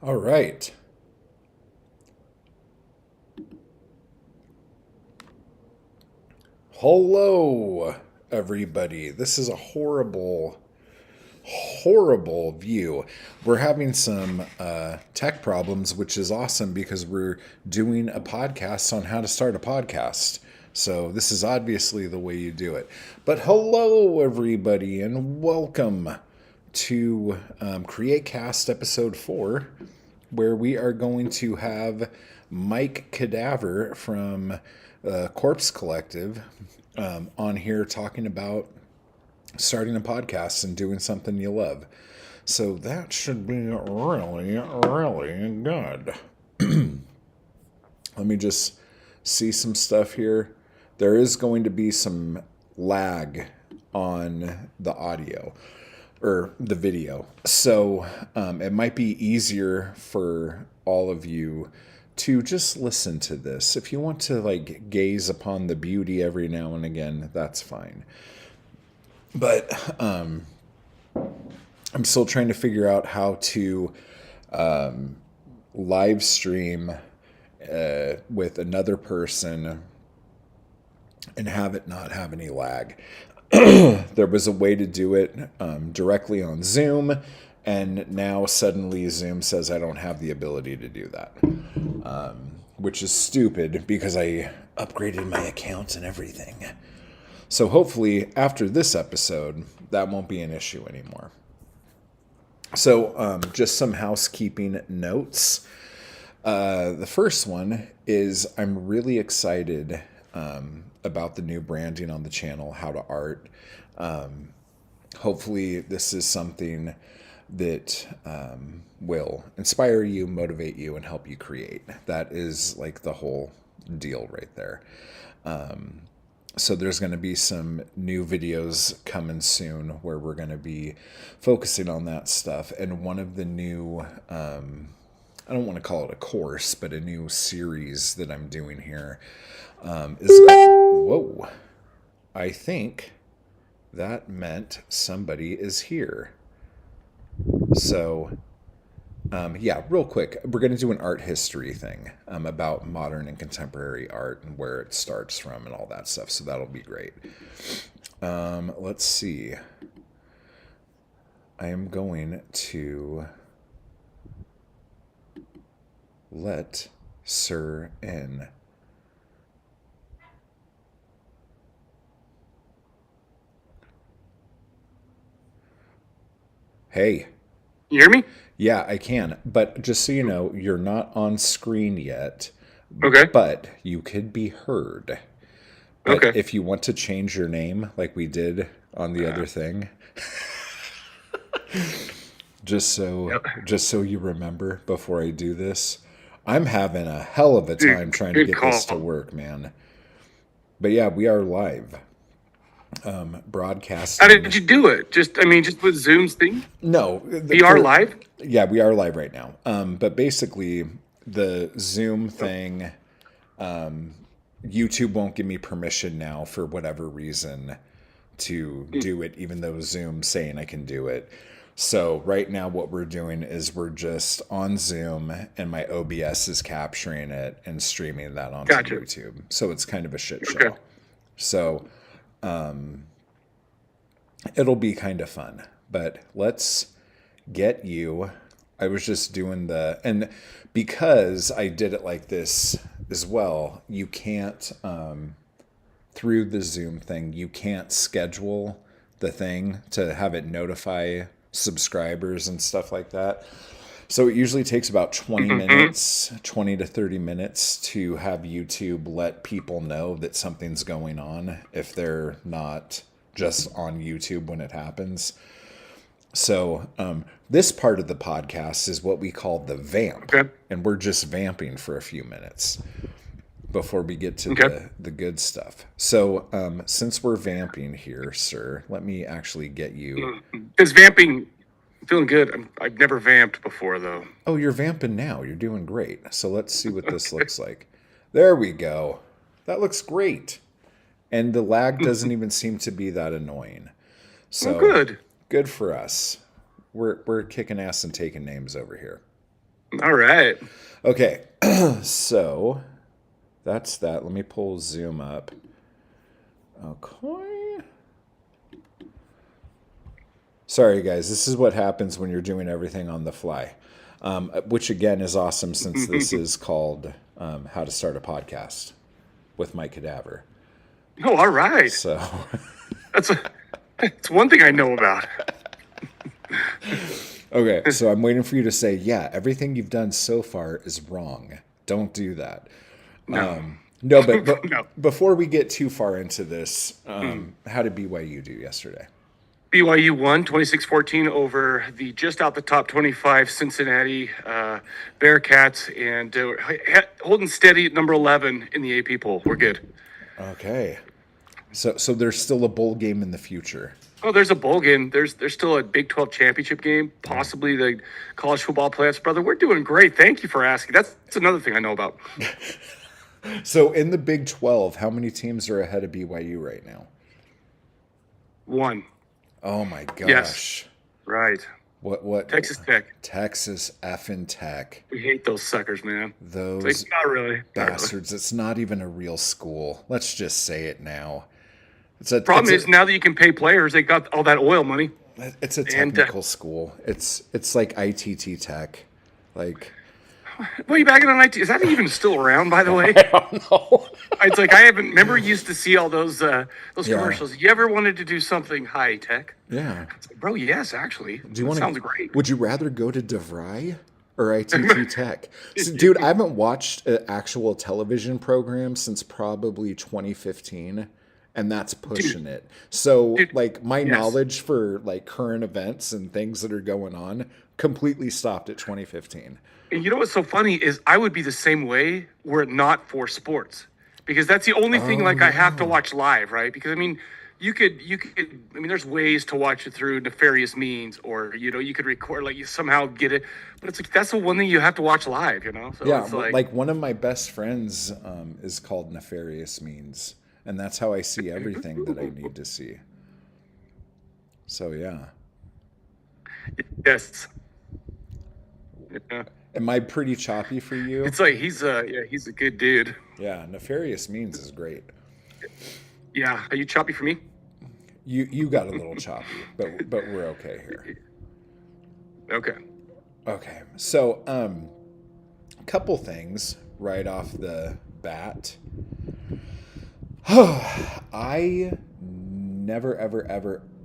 All right. Hello, everybody. This is a horrible, horrible view. We're having some tech problems, which is awesome because we're doing a podcast on how to start a podcast. So this is obviously the way you do it. But hello, everybody, and welcome to CreateCast episode 4, where we are going to have Mike Cadaver from Corpse Collective on here talking about starting a podcast and doing something you love. So that should be really, really good. Let me just see some stuff here. There is going to be some lag on the audio or the video. So it might be easier for all of you to just listen to this. If you want to like gaze upon the beauty every now and again, that's fine. But I'm still trying to figure out how to live stream with another person and have it not have any lag. There was a way to do it directly on Zoom, and now suddenly Zoom says I don't have the ability to do that, which is stupid because I upgraded my account and everything. So hopefully after this episode, that won't be an issue anymore. So just some housekeeping notes. The first one is I'm really excited about the new branding on the channel, How to Art. Hopefully this is something that will inspire you, motivate you, and help you create. That is like the whole deal right there. So there's going to be some new videos coming soon where we're going to be focusing on that stuff. And one of the new, I don't want to call it a course, but a new series that I'm doing here is, whoa, I think that meant somebody is here. So, yeah, real quick, we're going to do an art history thing about modern and contemporary art and where it starts from and all that stuff. So that'll be great. Let's see. I am going to let Sir in. Hey. You hear me? Yeah, I can. But just so you know, you're not on screen yet. Okay. But you could be heard. But Okay. if you want to change your name like we did on the other thing, just so you remember before I do this, I'm having a hell of a time trying to get this to work, man. But yeah, we are live. Broadcasting. How did you do it? Just with Zoom's thing? No. We are live? Yeah, we are live right now. But basically, the Zoom thing, YouTube won't give me permission now for whatever reason to do it, even though Zoom's saying I can do it. So right now what we're doing is we're just on Zoom and my OBS is capturing it and streaming that onto YouTube. So it's kind of a shit show. Okay. So it'll be kind of fun. But let's get you. I was just doing and because I did it like this as well, you can't, through the Zoom thing, you can't schedule the thing to have it notify subscribers and stuff like that. So it usually takes about 20 minutes, 20 to 30 minutes to have YouTube let people know that something's going on if they're not just on YouTube when it happens. So this part of the podcast is what we call the vamp. Okay. And we're just vamping for a few minutes before we get to the good stuff. So since we're vamping here, sir, let me actually get you. Is vamping Feeling good. I've never vamped before though. Oh, you're vamping now. You're doing great. So let's see what this looks like. There we go. That looks great. And the lag doesn't even seem to be that annoying. Oh, So good. good for us. We're kicking ass and taking names over here. All right. Okay. So that's that. Let me pull Zoom up. Okay. Sorry, guys. This is what happens when you're doing everything on the fly, which again is awesome since this is called How to Start a Podcast with Mike Cadaver. Oh, all right. So, That's one thing I know about. okay. So I'm waiting for you to say, yeah, everything you've done so far is wrong. Don't do that. No. No, but No. before we get too far into this, how did BYU do yesterday? BYU won 26-14 over the just out the top 25 Cincinnati Bearcats and holding steady at number 11 in the AP poll. We're good. Okay. So there's still a bowl game in the future. Oh, there's a bowl game. There's still a Big 12 championship game, possibly the college football playoffs. Brother, we're doing great. Thank you for asking. That's another thing I know about. So in the Big 12, how many teams are ahead of BYU right now? One. Oh my gosh. Yes. Right. What Texas Tech. Texas effing Tech. We hate those suckers, man. Those It's like, not really. bastards. It's not even a real school. Let's just say it now. Problem is now that you can pay players, they got all that oil money. It's a technical school. It's like ITT Tech. Like, What are you bagging on IT? Is that even still around, by the way? I don't know. It's like I haven't. Remember, you used to see all those commercials. You ever wanted to do something high tech? Yeah. It's like, bro, yes, actually. Do you want Sounds great. Would you rather go to DeVry or ITT Tech? So, dude, I haven't watched an actual television program since probably 2015, and that's pushing it. So, like, my knowledge for like current events and things that are going on completely stopped at 2015. And you know what's so funny is I would be the same way were it not for sports, because that's the only thing like I have to watch live, right? Because I mean, you could. I mean, there's ways to watch it through nefarious means, or you could record, like you somehow get it. But it's like that's the one thing you have to watch live, So Yeah, it's like one of my best friends is called Nefarious Means, and that's how I see everything that I need to see. So yeah. yes. Yeah. Am I pretty choppy for you? It's like he's a good dude. Yeah, Nefarious Means is great. Yeah, are you choppy for me? You got a little choppy, but we're okay here. Okay. Okay. So a couple things right off the bat. I never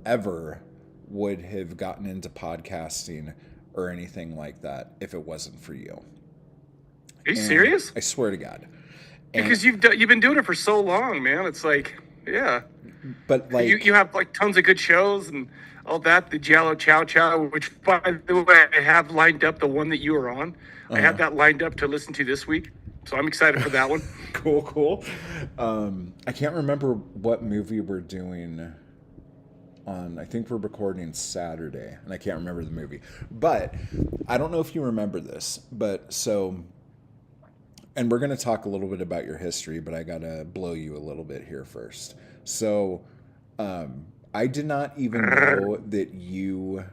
ever would have gotten into podcasting or anything like that if it wasn't for you. Are you serious? I swear to God. Because you've been doing it for so long, man. It's like, yeah. But like you have like tons of good shows and all that. The Jello Chow Chow, which by the way I have lined up, the one that you were on. I have that lined up to listen to this week, so I'm excited for that one. Cool. I can't remember what movie we're doing on. I think we're recording Saturday, and I can't remember the movie. But I don't know if you remember this, but so, and we're going to talk a little bit about your history, but I got to blow you a little bit here first. So I did not even know that you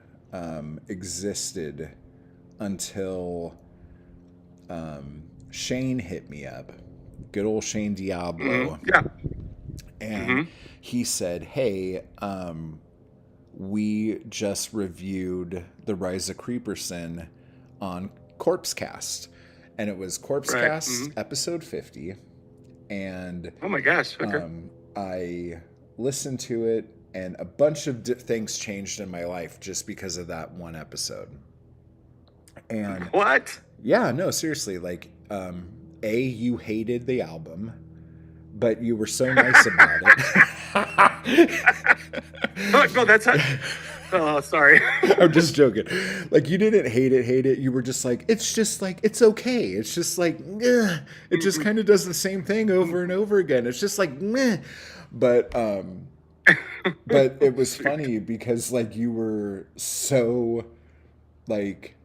existed until Shane hit me up. Good old Shane Diablo. Yeah. And he said, hey, we just reviewed The Rise of Creeperson on CorpseCast. And it was CorpseCast episode 50. And oh my gosh. Okay. I listened to it, and a bunch of things changed in my life just because of that one episode. And what? Yeah, no, seriously. Like, you hated the album, but you were so nice about it. No, that's not. Oh, sorry. I'm just joking. Like, you didn't hate it. You were just like, it's just like, it's okay. It's just like, it just kind of does the same thing over and over again. It's just like, meh. But it was funny because like you were so like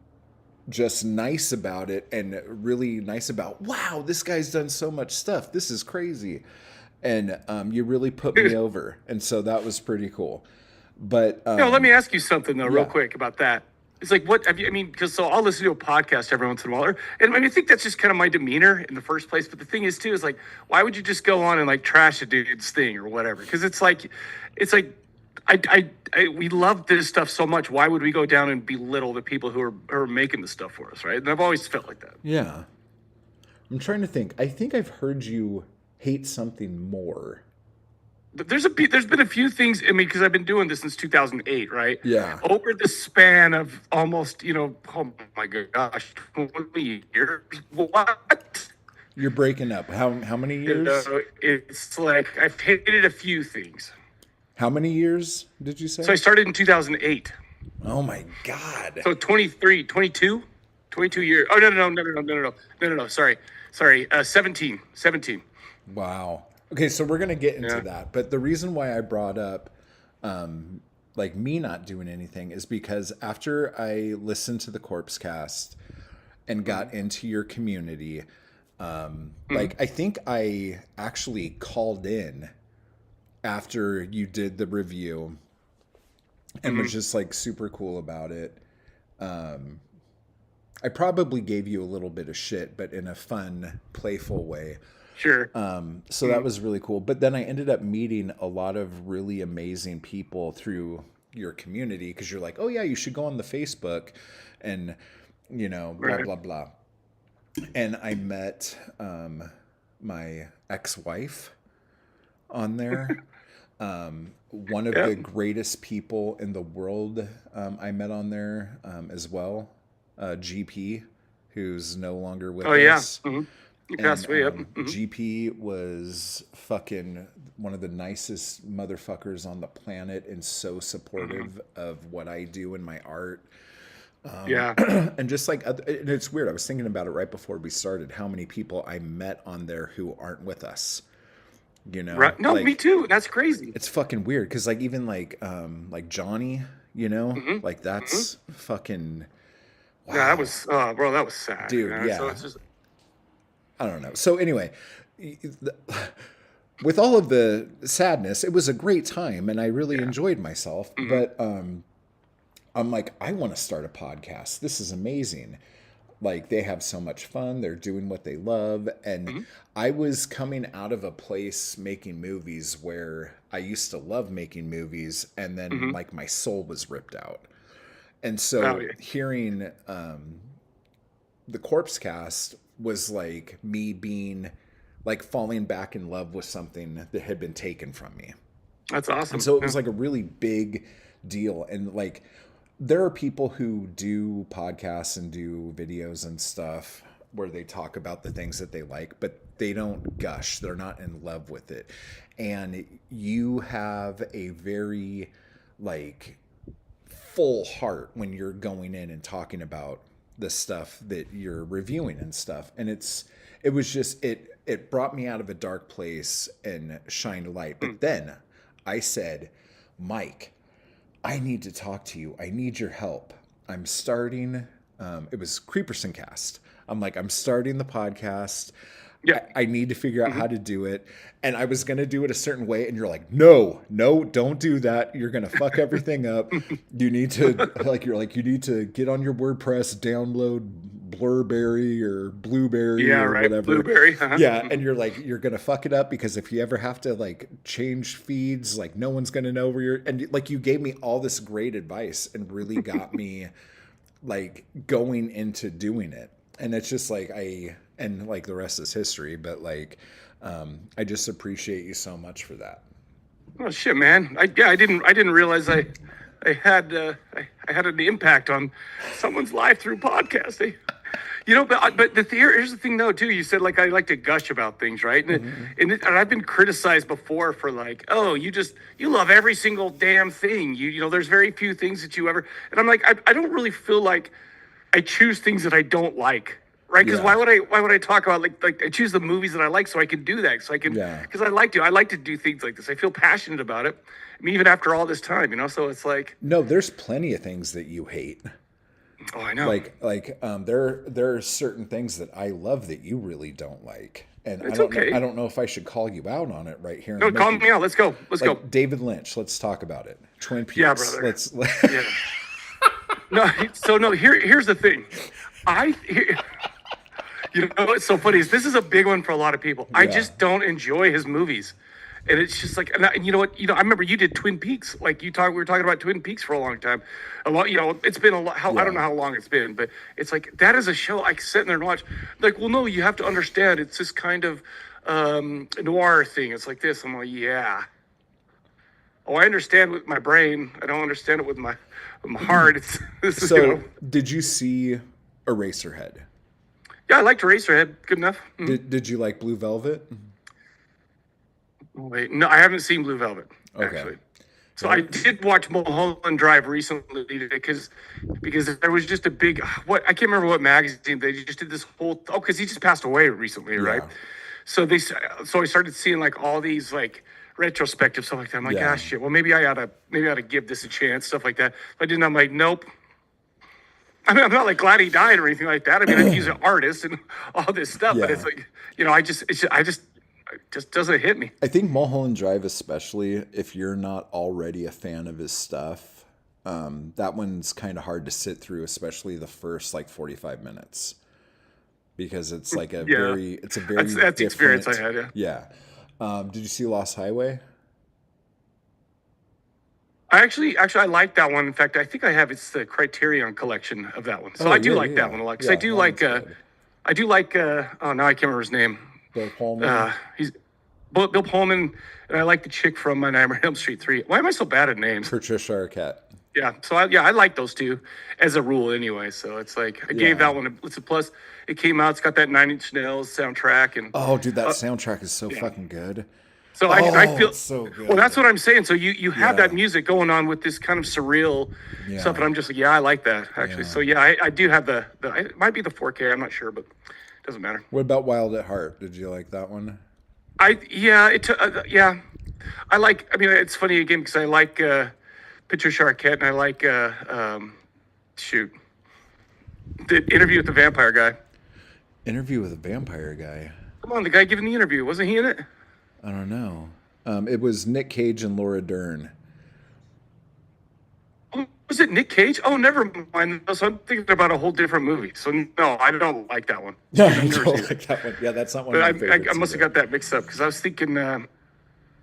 just nice about it and really nice about, wow, this guy's done so much stuff. This is crazy. And you really put me over. And so that was pretty cool. But Let me ask you something though, real yeah. quick about that. It's like, what have you? I mean, because so I'll listen to a podcast every once in a while, and I mean, I think that's just kind of my demeanor in the first place. But the thing is, too, is like, why would you just go on and like trash a dude's thing or whatever? Because it's like, we love this stuff so much. Why would we go down and belittle the people who are making the stuff for us, right? And I've always felt like that. Yeah. I'm trying to think. I think I've heard you hate something more. There's been a few things. I mean, because I've been doing this since 2008, right? Yeah. Over the span of almost, oh my gosh, 20 years. What? You're breaking up. How many years? It's like I've hated a few things. How many years did you say? So I started in 2008. Oh my God. So 22 years. Oh no. Sorry. 17. Wow. Okay, so we're gonna get into that, but the reason why I brought up, like me not doing anything, is because after I listened to the Corpse Cast and got into your community, like I think I actually called in after you did the review and was just like super cool about it. I probably gave you a little bit of shit, but in a fun, playful way. Sure. So that was really cool. But then I ended up meeting a lot of really amazing people through your community because you're like, oh yeah, you should go on the Facebook and, blah, blah, blah. And I met my ex-wife on there. One of the greatest people in the world I met on there as well, GP, who's no longer with us. Yeah. You passed away, yep. GP was fucking one of the nicest motherfuckers on the planet and so supportive of what I do in my art. And just like, and it's weird. I was thinking about it right before we started, how many people I met on there who aren't with us. Right. No, me too. That's crazy. It's fucking weird because like even like Johnny, like that's fucking. Wow. Yeah, that was bro. That was sad, dude. Yeah. So it's just. I don't know. So anyway, with all of the sadness, it was a great time and I really enjoyed myself. But I'm like, I want to start a podcast. This is amazing. Like they have so much fun. They're doing what they love. And I was coming out of a place making movies where I used to love making movies. And then like my soul was ripped out. And so hearing the Corpse Cast was like me being like falling back in love with something that had been taken from me. That's awesome. And so it was like a really big deal. And like, there are people who do podcasts and do videos and stuff where they talk about the things that they like, but they don't gush. They're not in love with it. And you have a very like full heart when you're going in and talking about the stuff that you're reviewing and stuff. And it was just, it brought me out of a dark place and shined a light. But then I said, Mike, I need to talk to you. I need your help. I'm starting, it was CreateCast. I'm like, I'm starting the podcast. Yeah. I need to figure out how to do it. And I was going to do it a certain way. And you're like, no, don't do that. You're going to fuck everything up. You need to you need to get on your WordPress, download Blurberry or Blueberry or whatever. Blueberry. Yeah. And you're like, you're going to fuck it up because if you ever have to like change feeds, like no one's going to know where you're, and like you gave me all this great advice and really got me like going into doing it. And it's just like, and like the rest is history, but like, I just appreciate you so much for that. Oh shit, man! I didn't realize I had an impact on someone's life through podcasting. But here's the thing though too. You said like I like to gush about things, right? And I've been criticized before for like, oh, you love every single damn thing. There's very few things that you ever. And I'm like, I don't really feel like I choose things that I don't like. Right, because why would I talk about like I choose the movies that I like so I can do that, so I can, because I like to do things like this. I feel passionate about it, I mean, even after all this time, so it's like, no, there's plenty of things that you hate. Oh, I know. There are certain things that I love that you really don't like, and It's okay. I don't know if I should call you out on it right here No, and make call you me out. Let's go. Let's go. like David Lynch. Let's talk about it. Twin Yeah, Peaks. brother. Let's. Yeah. No, so no, here's the thing. I you know what's so funny is this is a big one for a lot of people. I Yeah. just don't enjoy his movies. And it's just like, and you know what? I remember you did Twin Peaks. Like we were talking about Twin Peaks for a long time. A lot, it's been a lot. I don't know how long it's been, but it's like that is a show I can sit there and watch. Like, well, no, you have to understand. It's this kind of noir thing. It's like this. I'm like, yeah. Oh, I understand with my brain. I don't understand it with my heart. It's this is So, did you see Eraserhead? Yeah, I liked Eraserhead. Good enough. Did you like Blue Velvet? Wait, no, I haven't seen Blue Velvet actually. So I did watch Mulholland Drive recently because there was just a big I can't remember what magazine they just did this whole because he just passed away recently, right? So I started seeing like all these like retrospective stuff like that. I'm like, gosh, shit. Well, maybe I ought to give this a chance, stuff like that. If I didn't, I'm like, nope. I mean, I'm not like glad he died or anything like that. I mean, he's an artist and all this stuff, but it's like, it just doesn't hit me. I think Mulholland Drive, especially if you're not already a fan of his stuff, that one's kind of hard to sit through, especially the first like 45 minutes, because it's like a very that's the experience I had. Yeah. Did you see Lost Highway? I actually I like that one. In fact, I think it's the Criterion collection of that one. So I do like that one a lot because I do like oh, now I can't remember his name. Bill Pullman. He's Bill Pullman, and I like the chick from Nightmare on Elm Street 3. Why am I so bad at names? Patricia Arquette. Yeah, so I like those two as a rule anyway. So it's like I gave that one a plus. It came out. It's got that Nine Inch Nails soundtrack, and oh, dude, that soundtrack is so fucking good. So I feel so good. Well, that's what I'm saying. So you have that music going on with this kind of surreal stuff, and I'm just like, I like that actually. So I do have the it might be the 4K. I'm not sure, but it doesn't matter. What about Wild at Heart? Did you like that one? I like. I mean, it's funny again because I like Patricia Arquette, and I like the Interview with the Vampire Guy. Interview with a Vampire Guy. Come on, the guy giving the interview, wasn't he in it? I don't know. It was Nick Cage and Laura Dern. Oh, was it Nick Cage? Oh, never mind. So I'm thinking about a whole different movie. So no, I don't like that one. Yeah, I don't like that one. Yeah, that's not one of my favorites. I must have got that mixed up because I was thinking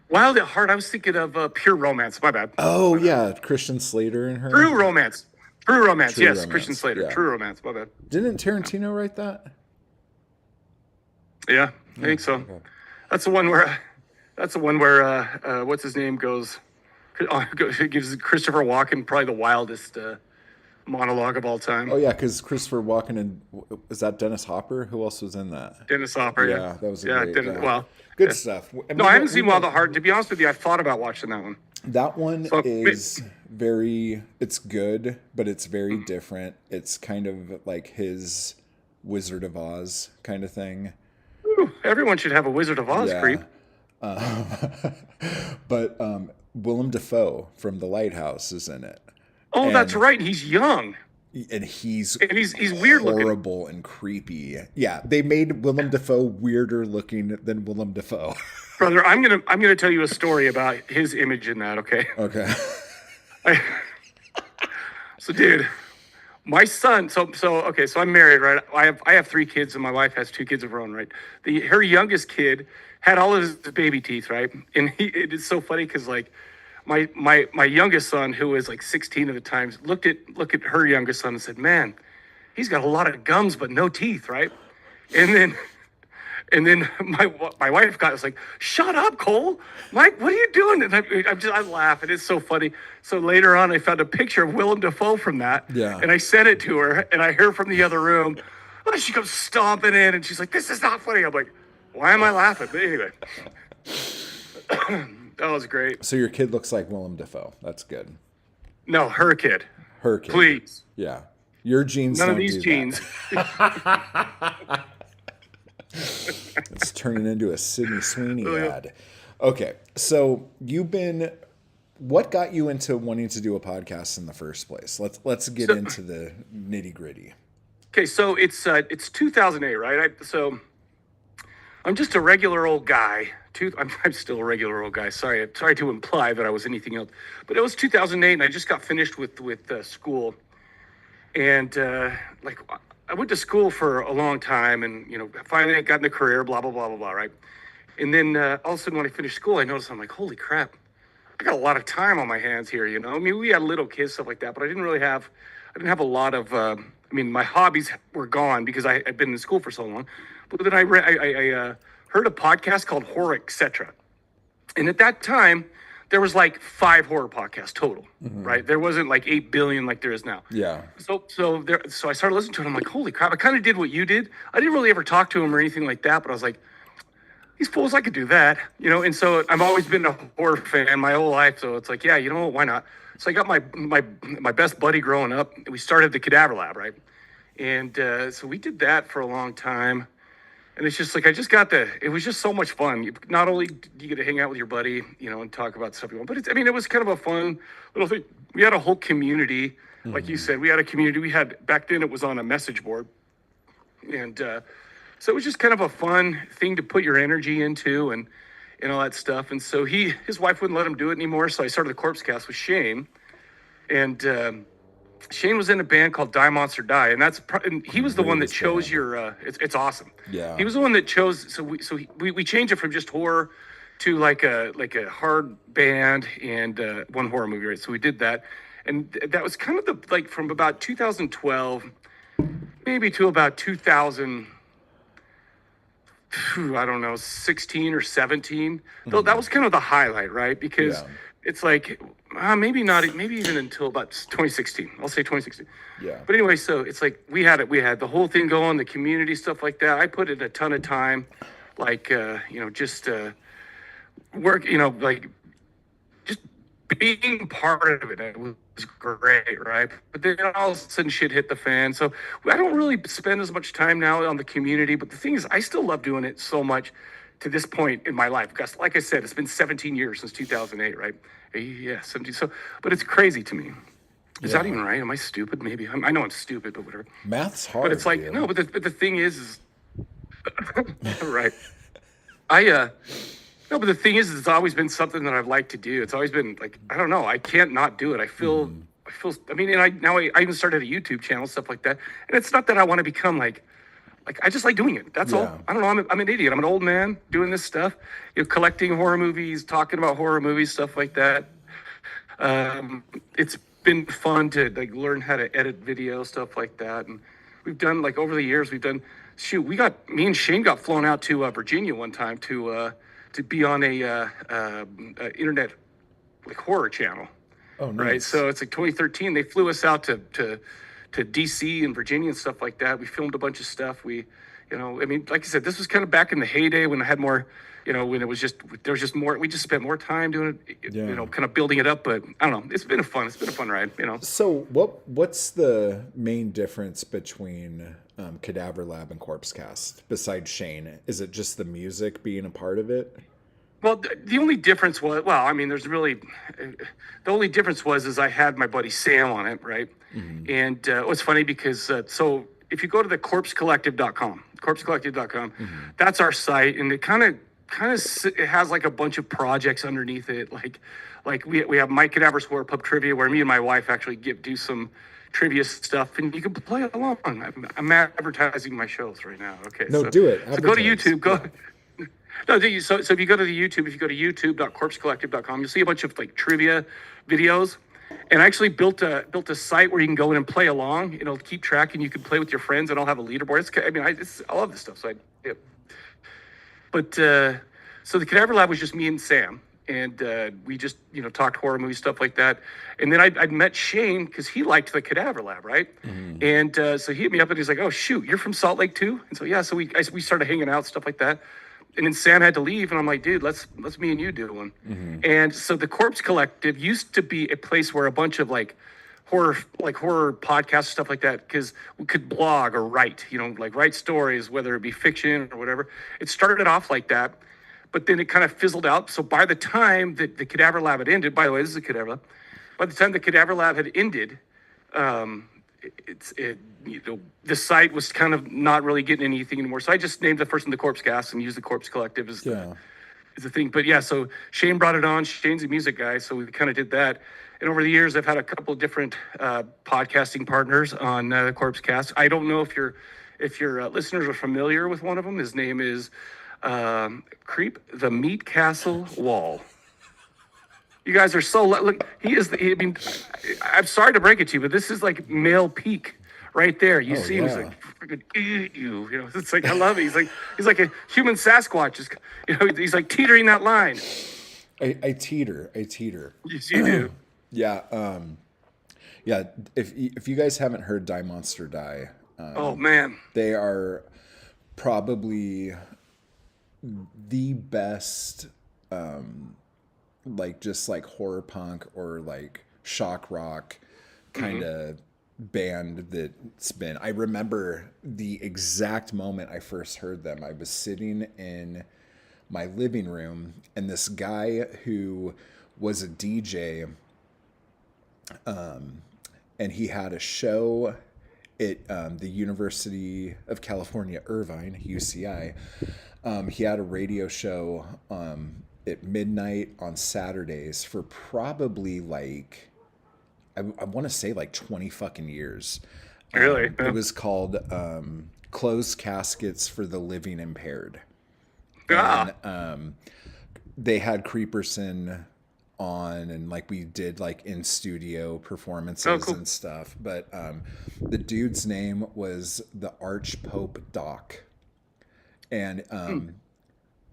Wild at Heart. I was thinking of Pure Romance. My bad. Oh yeah, Christian Slater and her. True Romance. True Romance. True Yes, Romance. Christian Slater. Yeah. True Romance. My bad. Didn't Tarantino write that? Yeah, I think so. Okay. That's the one where what's his name gives Christopher Walken probably the wildest monologue of all time. Oh yeah, because Christopher Walken and is that Dennis Hopper? Who else was in that? Dennis Hopper. Yeah, that was a great. Well, good stuff. No, I haven't seen Wild at Heart. To be honest with you, I've thought about watching that one. That one is it's good, but it's very different. It's kind of like his Wizard of Oz kind of thing. Ooh, everyone should have a Wizard of Oz creep. But Willem Dafoe from The Lighthouse is in it. Oh, that's right. He's young. And he's weird looking. Horrible and creepy. Yeah, they made Willem Dafoe weirder looking than Willem Dafoe. Brother, I'm gonna tell you a story about his image in that. Okay. Okay. So, dude, my son. So I'm married, right? I have 3 kids, and my wife has 2 kids of her own, right? Her youngest kid had all of his baby teeth, right? And it is so funny because like my youngest son, who was like 16 at the time, looked at her youngest son and said, "Man, he's got a lot of gums but no teeth," right? And then my wife was like, "Shut up, Cole! Mike, what are you doing?" And I laugh, and it's so funny. So later on, I found a picture of Willem Dafoe from that, and I sent it to her, and I heard from the other room. Oh, she comes stomping in, and she's like, "This is not funny." I'm like, "Why am I laughing?" But anyway, that was great. So your kid looks like Willem Dafoe. That's good. No, her kid. Her kid. Please. Yeah. Your genes. None don't of these do genes. It's turning into a Sydney Sweeney ad. Okay, so you've been what got you into wanting to do a podcast in the first place? Let's get So into the nitty gritty. okay, so it's 2008, right? So I'm just a regular old guy. I'm still a regular old guy. Sorry to imply that I was anything else, but it was 2008, and I just got finished with school, and like I went to school for a long time, and finally I got in a career, blah blah blah blah blah, right? And then all of a sudden, when I finished school, I noticed I'm like, holy crap, I got a lot of time on my hands here. I mean, we had little kids, stuff like that, but I didn't have a lot of. I mean, my hobbies were gone because I'd been in school for so long. But then I heard a podcast called Horror Etc. And at that time, there was like 5 horror podcasts total, right? There wasn't like 8 billion like there is now. Yeah. So I started listening to it. I'm like, holy crap! I kind of did what you did. I didn't really ever talk to him or anything like that, but I was like, these fools, I could do that, And so I've always been a horror fan my whole life. So it's like, yeah, you know what? Why not? So I got my best buddy growing up. We started the Cadaver Lab, right? And so we did that for a long time. And it's just like it was just so much fun. Not only do you get to hang out with your buddy, and talk about stuff you want, but it was kind of a fun little thing. We had a whole community, like you said. We had a community. We had back then. It was on a message board, and so it was just kind of a fun thing to put your energy into and all that stuff. And so his wife wouldn't let him do it anymore. So I started the CreateCast with Shane, and Shane was in a band called Die Monster Die, and he was the one that chose your. It's awesome. Yeah. He was the one that chose. We changed it from just horror to like a hard band and one horror movie, right? So we did that, and that was kind of from about 2012, maybe to about 2000. I don't know, 16 or 17. Though that was kind of the highlight, right? Because it's like maybe even until about 2016. I'll say 2016. Yeah. But anyway, so it's like we had the whole thing going, the community stuff like that. I put in a ton of time, like just work, like just being part of it. It was great, right? But then all of a sudden shit hit the fan. So I don't really spend as much time now on the community. But the thing is, I still love doing it so much to this point in my life. Because like I said, it's been 17 years since 2008, right? Yeah, 17. So, but it's crazy to me. Is that even right? Am I stupid? Maybe. I know I'm stupid, but whatever. Math's hard. But it's like, dude. no, but the thing is right. No, but the thing is, it's always been something that I've liked to do. It's always been like, I don't know, I can't not do it. I feel, I mean, and I even started a YouTube channel, stuff like that. And it's not that I want to become like I just like doing it. That's all. I don't know. I'm an idiot. I'm an old man doing this stuff, collecting horror movies, talking about horror movies, stuff like that. It's been fun to learn how to edit video, stuff like that. And we've done over the years, me and Shane got flown out to Virginia one time to be on a internet horror channel. Oh, nice. Right. So it's 2013. They flew us out to DC and Virginia and stuff like that. We filmed a bunch of stuff. I mean, like I said, this was kind of back in the heyday when I had more, when there was just more. We just spent more time doing it, kind of building it up. But I don't know. It's been a fun ride. So what's the main difference between Cadaver Lab and CreateCast besides Shane? Is it just the music being a part of it? Well, the only difference was, the only difference was I had my buddy Sam on it, right? Mm-hmm. And it was funny because, so if you go to the corpsecollective.com, mm-hmm. That's our site. And it kind of it has a bunch of projects underneath it. Like we have Mike Cadaver's Horror Pub Trivia, where me and my wife actually do some trivia stuff, and you can play along. I'm advertising my shows right now. Okay. No, do it. So go to YouTube. No, so if you go to youtube.corpsecollective.com, you'll see a bunch of trivia videos. And I actually built a site where you can go in and play along. It'll keep track, and you can play with your friends, and I'll have a leaderboard. I love this stuff. So But so the Cadaver Lab was just me and Sam, and we just talked horror movie stuff like that. And then I'd met Shane because he liked the Cadaver Lab, right? Mm-hmm. And so he hit me up and he's like, "Oh shoot, you're from Salt Lake too?" And so yeah, so we started hanging out, stuff like that. And then Sam had to leave, and I'm like, "Dude, let's me and you do one." Mm-hmm. And so the Corpse Collective used to be a place where a bunch of horror podcasts, stuff like that, because we could blog or write, write stories, whether it be fiction or whatever. It started off like that. but then it kind of fizzled out. So by the time that the Cadaver Lab had ended, by the way, this is a Cadaver Lab. By the time the Cadaver Lab had ended, um, the site was kind of not really getting anything anymore. So I just named the first one the CreateCast and used the Corpse Collective as the thing. But yeah, so Shane brought it on. Shane's a music guy, so we kind of did that. And over the years, I've had a couple of different podcasting partners on the CreateCast. I don't know if your listeners are familiar with one of them. His name is Creep the Meat Castle Wall. You guys are so look. He is. I mean, I'm sorry to break it to you, but this is like male peak right there. You see him, he's like freaking eat you. You know, it's like I love it. He's like a human Sasquatch. He's like teetering that line. I teeter. Yes, you do. Yeah. Yeah. If you guys haven't heard Die Monster Die, Oh man, they are probably the best, like just like horror punk or like shock rock kind of band that's been. I remember the exact moment I first heard them. I was sitting in my living room, and this guy who was a DJ, and he had a show at the University of California, Irvine, UCI. He had a radio show at midnight on Saturdays for probably like, I want to say like 20 fucking years. Really? It was called Closed Caskets for the Living Impaired. Ah. And they had Creeperson on, and like we did like in studio performances and stuff. But the dude's name was the Archpope Doc. And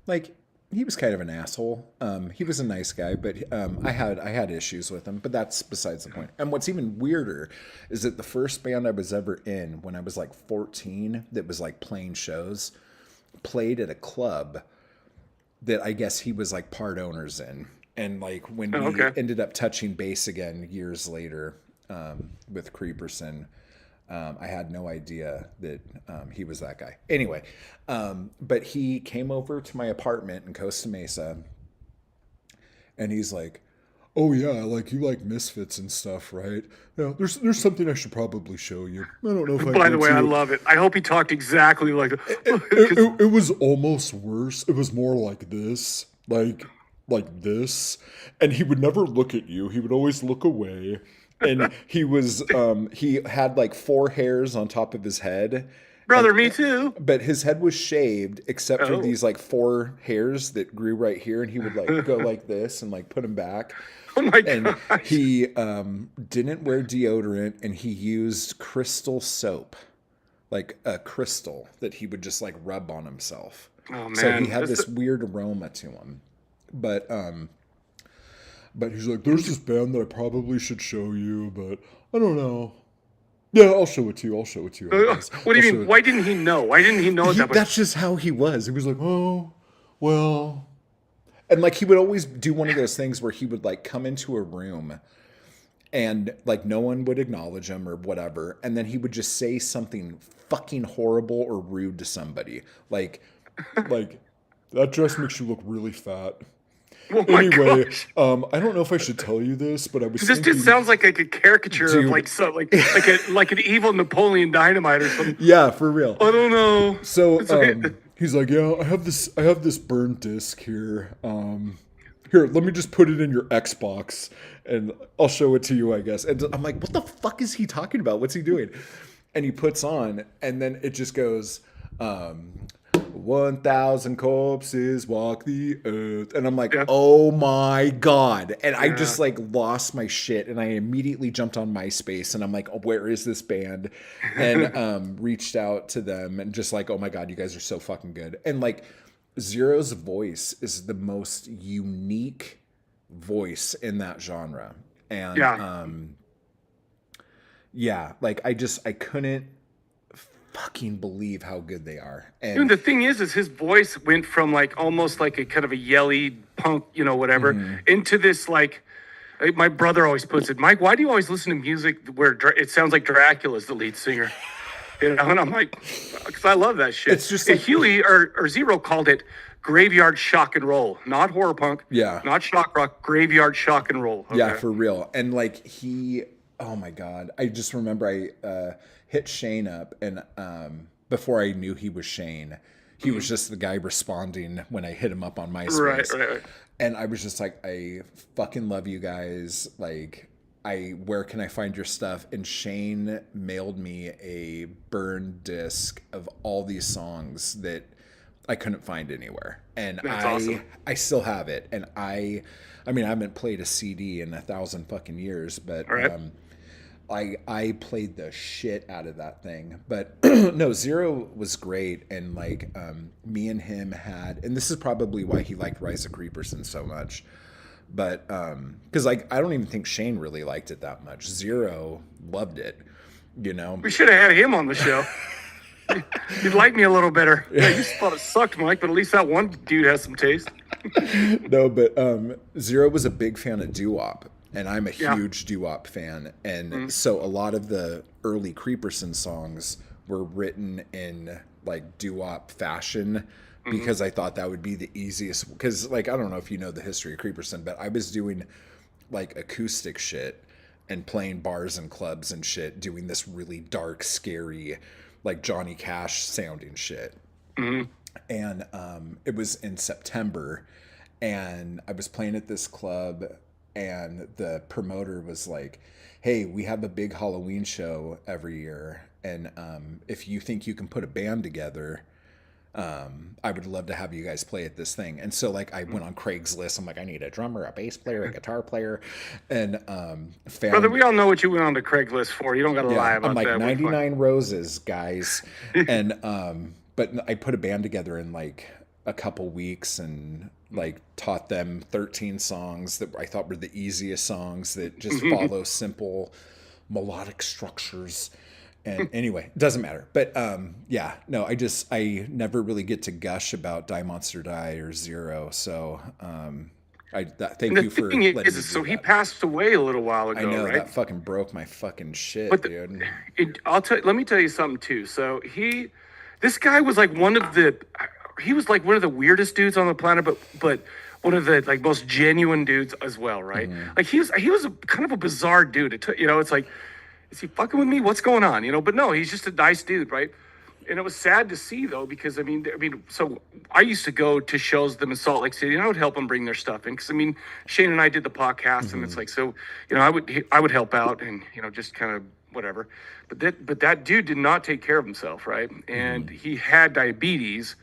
like he was kind of an asshole. He was a nice guy, but I had issues with him, but that's besides the point. And what's even weirder is that the first band I was ever in when I was like 14 that was like playing shows played at a club that I guess he was like part owners in. And like when we ended up touching base again years later with Creeperson, I had no idea that he was that guy. Anyway, but he came over to my apartment in Costa Mesa, and he's like, "Oh yeah, like you like Misfits and stuff, right? Yeah, there's something I should probably show you. I don't know if I." By the way, I love it. I hope he talked exactly like it was almost worse. It was more like this, like this, and he would never look at you. He would always look away. And he was, he had like 4 hairs on top of his head. Brother, me too. But his head was shaved except for these like 4 hairs that grew right here. And he would like go like this and like put them back. Oh my God. And he didn't wear deodorant, and he used crystal soap, like a crystal that he would just like rub on himself. Oh man. So he had this weird aroma to him. But he's like, there's this band that I probably should show you, but I don't know. Yeah, I'll show it to you. What do you mean? Why didn't he know? Why didn't he know that? That's just how he was. He was like, oh, well. And like he would always do one of those things where he would like come into a room and like no one would acknowledge him or whatever. And then he would just say something fucking horrible or rude to somebody. Like that dress makes you look really fat. Oh anyway, I don't know if I should tell you this, but I was. This just sounds like a caricature of like an evil Napoleon Dynamite or something. Yeah, for real. I don't know. So he's like, yeah, I have this burned disc here. Here, let me just put it in your Xbox, and I'll show it to you, I guess. And I'm like, what the fuck is he talking about? What's he doing? And he puts on, and then it just goes. 1,000 corpses walk the earth, and I'm like, oh my God. And I just like lost my shit, and I immediately jumped on MySpace, and I'm like, oh, where is this band? And reached out to them, and just like, oh my God, you guys are so fucking good. And like Zero's voice is the most unique voice in that genre. And like I couldn't fucking believe how good they are. And the thing is his voice went from like almost like a kind of a yelly punk, whatever, into this like, my brother always puts it, Mike, why do you always listen to music where it sounds like Dracula's the lead singer? And I'm like, because I love that shit. It's just like, Huey or Zero called it graveyard shock and roll, not horror punk, Yeah. not shock rock, graveyard shock and roll. Okay? Yeah, for real. And like oh my God, I just remember I hit Shane up, and before I knew he was Shane, he was just the guy responding when I hit him up on MySpace. Right. And I was just like, I fucking love you guys. Like, where can I find your stuff? And Shane mailed me a burned disc of all these songs that I couldn't find anywhere. And That's awesome. I still have it. And I mean, I haven't played a CD in 1,000 fucking years, but Right. I played the shit out of that thing. But no, Zero was great. And like, me and him had, and this is probably why he liked Rise of Creeperson so much. But because like, I don't even think Shane really liked it that much. Zero loved it, you know. We should have had him on the show. You'd like me a little better. Yeah, you just thought it sucked, Mike, but at least that one dude has some taste. No, but Zero was a big fan of doo-wop, and I'm a huge doo-wop fan. And so a lot of the early Creeperson songs were written in like doo-wop fashion because I thought that would be the easiest. Because like, I don't know if you know the history of Creeperson, but I was doing like acoustic shit and playing bars and clubs and shit, doing this really dark, scary, like Johnny Cash sounding shit. And it was in September, and I was playing at this club, and the promoter was like, hey, we have a big Halloween show every year, and if you think you can put a band together, I would love to have you guys play at this thing. And so like, I went on Craigslist. I'm like, I need a drummer, a bass player, a guitar player, and found, Brother, we all know what you went on to Craigslist for. You don't got to lie about I'm like that. 99 roses, guys. And but I put a band together in like a couple weeks, and like taught them 13 songs that I thought were the easiest songs that just follow simple melodic structures. And anyway, doesn't matter. But yeah, no, I never really get to gush about Die Monster Die or Zero. So thank you for letting me do So he that. passed away a little while ago, I know right? that fucking broke my fucking shit, But dude. let me tell you something too. So this guy was like one of the weirdest dudes on the planet, but one of the like most genuine dudes as well, right? Like he was a kind of a bizarre dude. It's like, is he fucking with me? What's going on? But no, he's just a nice dude, right? And it was sad to see though, because I mean, so I used to go to shows with them in Salt Lake City, and I would help them bring their stuff in. Because I mean, Shane and I did the podcast, and it's like, so I would help out, and just kind of whatever. But that dude did not take care of himself, right? And he had diabetes,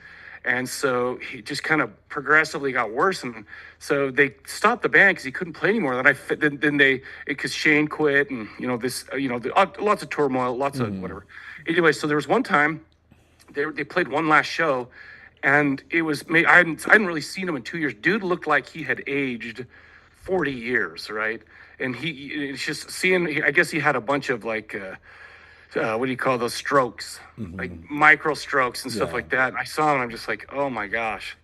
and so he just kind of progressively got worse. And so they stopped the band because he couldn't play anymore. Because Shane quit, and lots of turmoil, lots of whatever. Anyway, so there was one time they played one last show, and it was I hadn't really seen him in 2 years. Dude looked like he had aged 40 years, right? And it's just seeing. I guess he had a bunch of like. What do you call those strokes? Like micro strokes and stuff like that. And I saw him, and I'm just like, oh my gosh.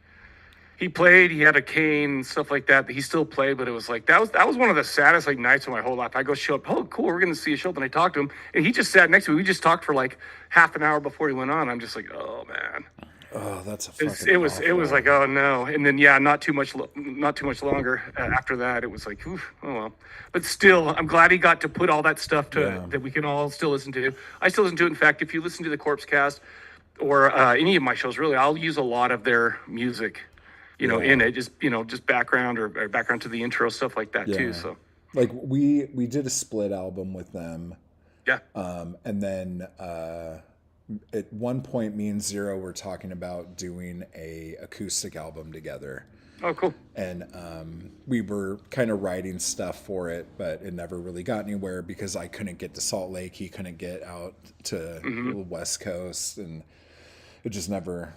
He played, he had a cane and stuff like that. He still played, but it was like, that was one of the saddest like nights of my whole life. I go show up, oh cool, we're gonna see a show. Then I talked to him, and he just sat next to me. We just talked for like half an hour before he went on. I'm just like, oh man. Oh, that's a fucking It was like, oh no. And then not too much longer after that. It was like, oof, oh well. But still, I'm glad he got to put all that stuff that we can all still listen to. I still listen to it. In fact, if you listen to the CreateCast or any of my shows, really, I'll use a lot of their music, in it, just background or background to the intro, stuff like that too. So like we did a split album with them. yeah. And then at one point, me and Zero were talking about doing a acoustic album together. Oh, cool. And we were kind of writing stuff for it, but it never really got anywhere because I couldn't get to Salt Lake. He couldn't get out to the West Coast, and it just never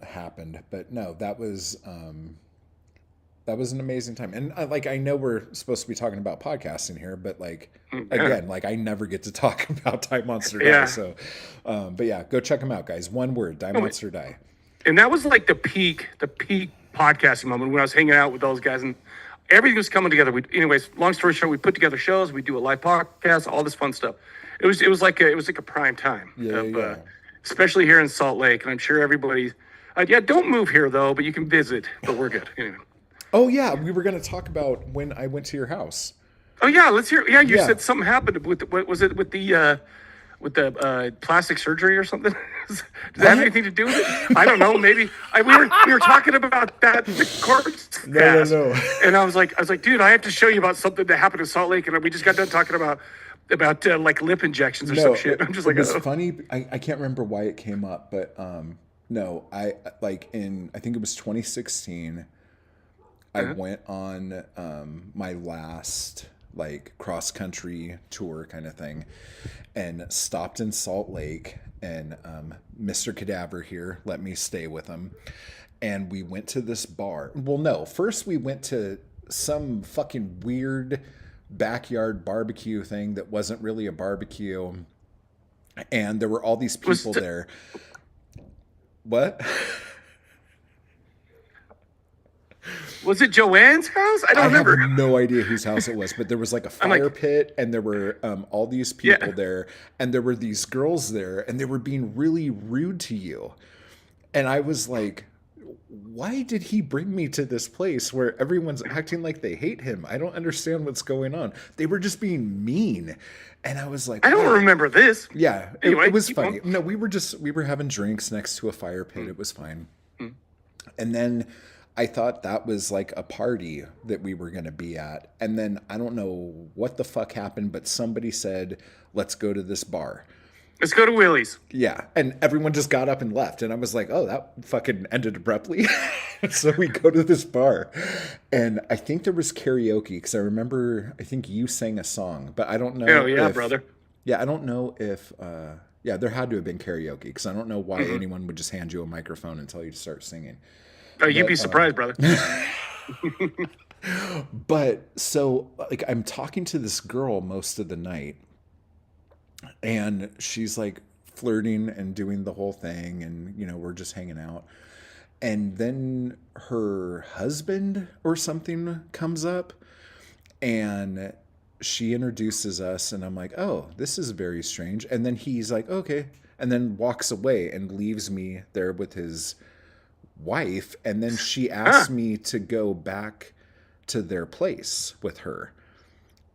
happened. But no, that was an amazing time. And I know we're supposed to be talking about podcasting here, but like again, like I never get to talk about Die Monster Die. Yeah. So, but yeah, go check them out, guys. One word: Die Monster Die. And that was like the peak podcasting moment when I was hanging out with those guys, and everything was coming together. Anyways, long story short, we put together shows, we do a live podcast, all this fun stuff. It was like a prime time, especially here in Salt Lake. And I'm sure everybody, Yeah, don't move here though, but you can visit. But we're good anyway. Oh yeah, we were going to talk about when I went to your house. Oh yeah, let's hear. Yeah, you Yeah. said something happened with what was it with the plastic surgery or something? Does that have What? anything to do with it? I don't know. Maybe we were talking about that in the course No, cast, no, no. and I was like, dude, I have to show you about something that happened in Salt Lake, and we just got done talking about like lip injections or some No, shit. I'm just it like, was oh. funny. I can't remember why it came up, but no, I think it was 2016. I Uh-huh. went on my last like cross country tour kind of thing, and stopped in Salt Lake, and Mr. Cadaver here let me stay with him, and we went to this bar. Well, no, first we went to some fucking weird backyard barbecue thing that wasn't really a barbecue, and there were all these Was people there. What? was it Joanne's house? I don't I have remember. no idea whose house it was, but there was like a I'm fire like, pit, and there were all these people yeah. there, and there were these girls there, and they were being really rude to you. And I was like, why did he bring me to this place where everyone's acting like they hate him? I don't understand what's going on. They were just being mean. And I was like, I don't wow. remember this. Yeah, Anyway, it was keep funny. going. No, we were having drinks next to a fire pit. It was fine. And then I thought that was like a party that we were going to be at. And then I don't know what the fuck happened, but somebody said, let's go to this bar. Let's go to Willie's. Yeah. And everyone just got up and left. And I was like, oh, that fucking ended abruptly. So we go to this bar. And I think there was karaoke because I remember, I think you sang a song, but I don't know. Oh yeah, if, brother. Yeah, I don't know if, yeah, there had to have been karaoke because I don't know why anyone would just hand you a microphone and tell you to start singing. Oh, you'd be But surprised, brother. But so like I'm talking to this girl most of the night, and she's like flirting and doing the whole thing, and we're just hanging out. And then her husband or something comes up, and she introduces us, and I'm like, "Oh, this is very strange." And then he's like, "Okay." And then walks away and leaves me there with his wife, and then she Huh. asked me to go back to their place with her,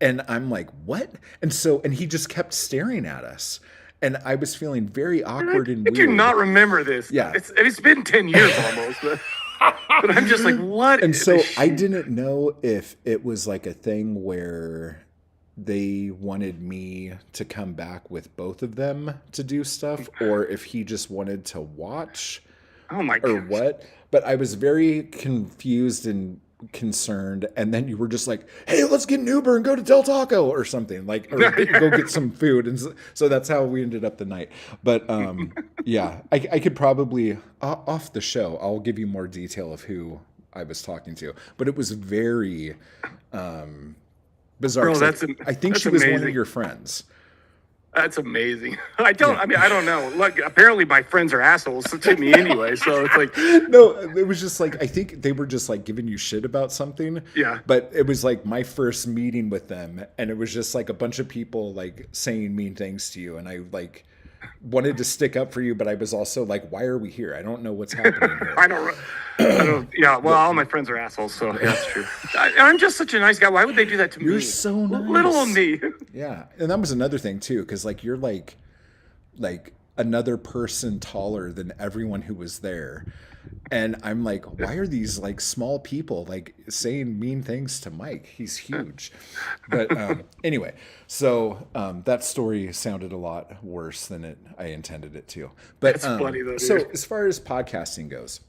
and I'm like, what? And he just kept staring at us, and I was feeling very awkward and I do weird. not remember this. Yeah. It's been 10 years almost. But I'm just like, what? And the so I shit? didn't know if it was like a thing where they wanted me to come back with both of them to do stuff, or if he just wanted to watch Oh my or gosh. what. But I was very confused and concerned. And then you were just like, "Hey, let's get an Uber and go to Del Taco or something, like, or go get some food." And so that's how we ended up the night. But yeah, I could probably off the show, I'll give you more detail of who I was talking to. But it was very bizarre. Bro, 'Cause I think that's she was one of amazing. your friends. That's amazing. Yeah. I mean, I don't know. Look, apparently my friends are assholes to me anyway. So it's like, No, it was just like I think they were just like giving you shit about something. yeah. But it was like my first meeting with them, and it was just like a bunch of people like saying mean things to you, and I like wanted to stick up for you, but I was also like, why are we here? I don't know what's happening here. Yeah, well, all my friends are assholes, so yeah, that's true. I'm just such a nice guy. Why would they do that to me? You're so nice. Little on me. Yeah, and that was another thing too, because like you're like another person taller than everyone who was there. And I'm like, why are these like small people like saying mean things to Mike? He's huge. But anyway, so that story sounded a lot worse than I intended it to. But That's funny though, so dude. as far as podcasting goes,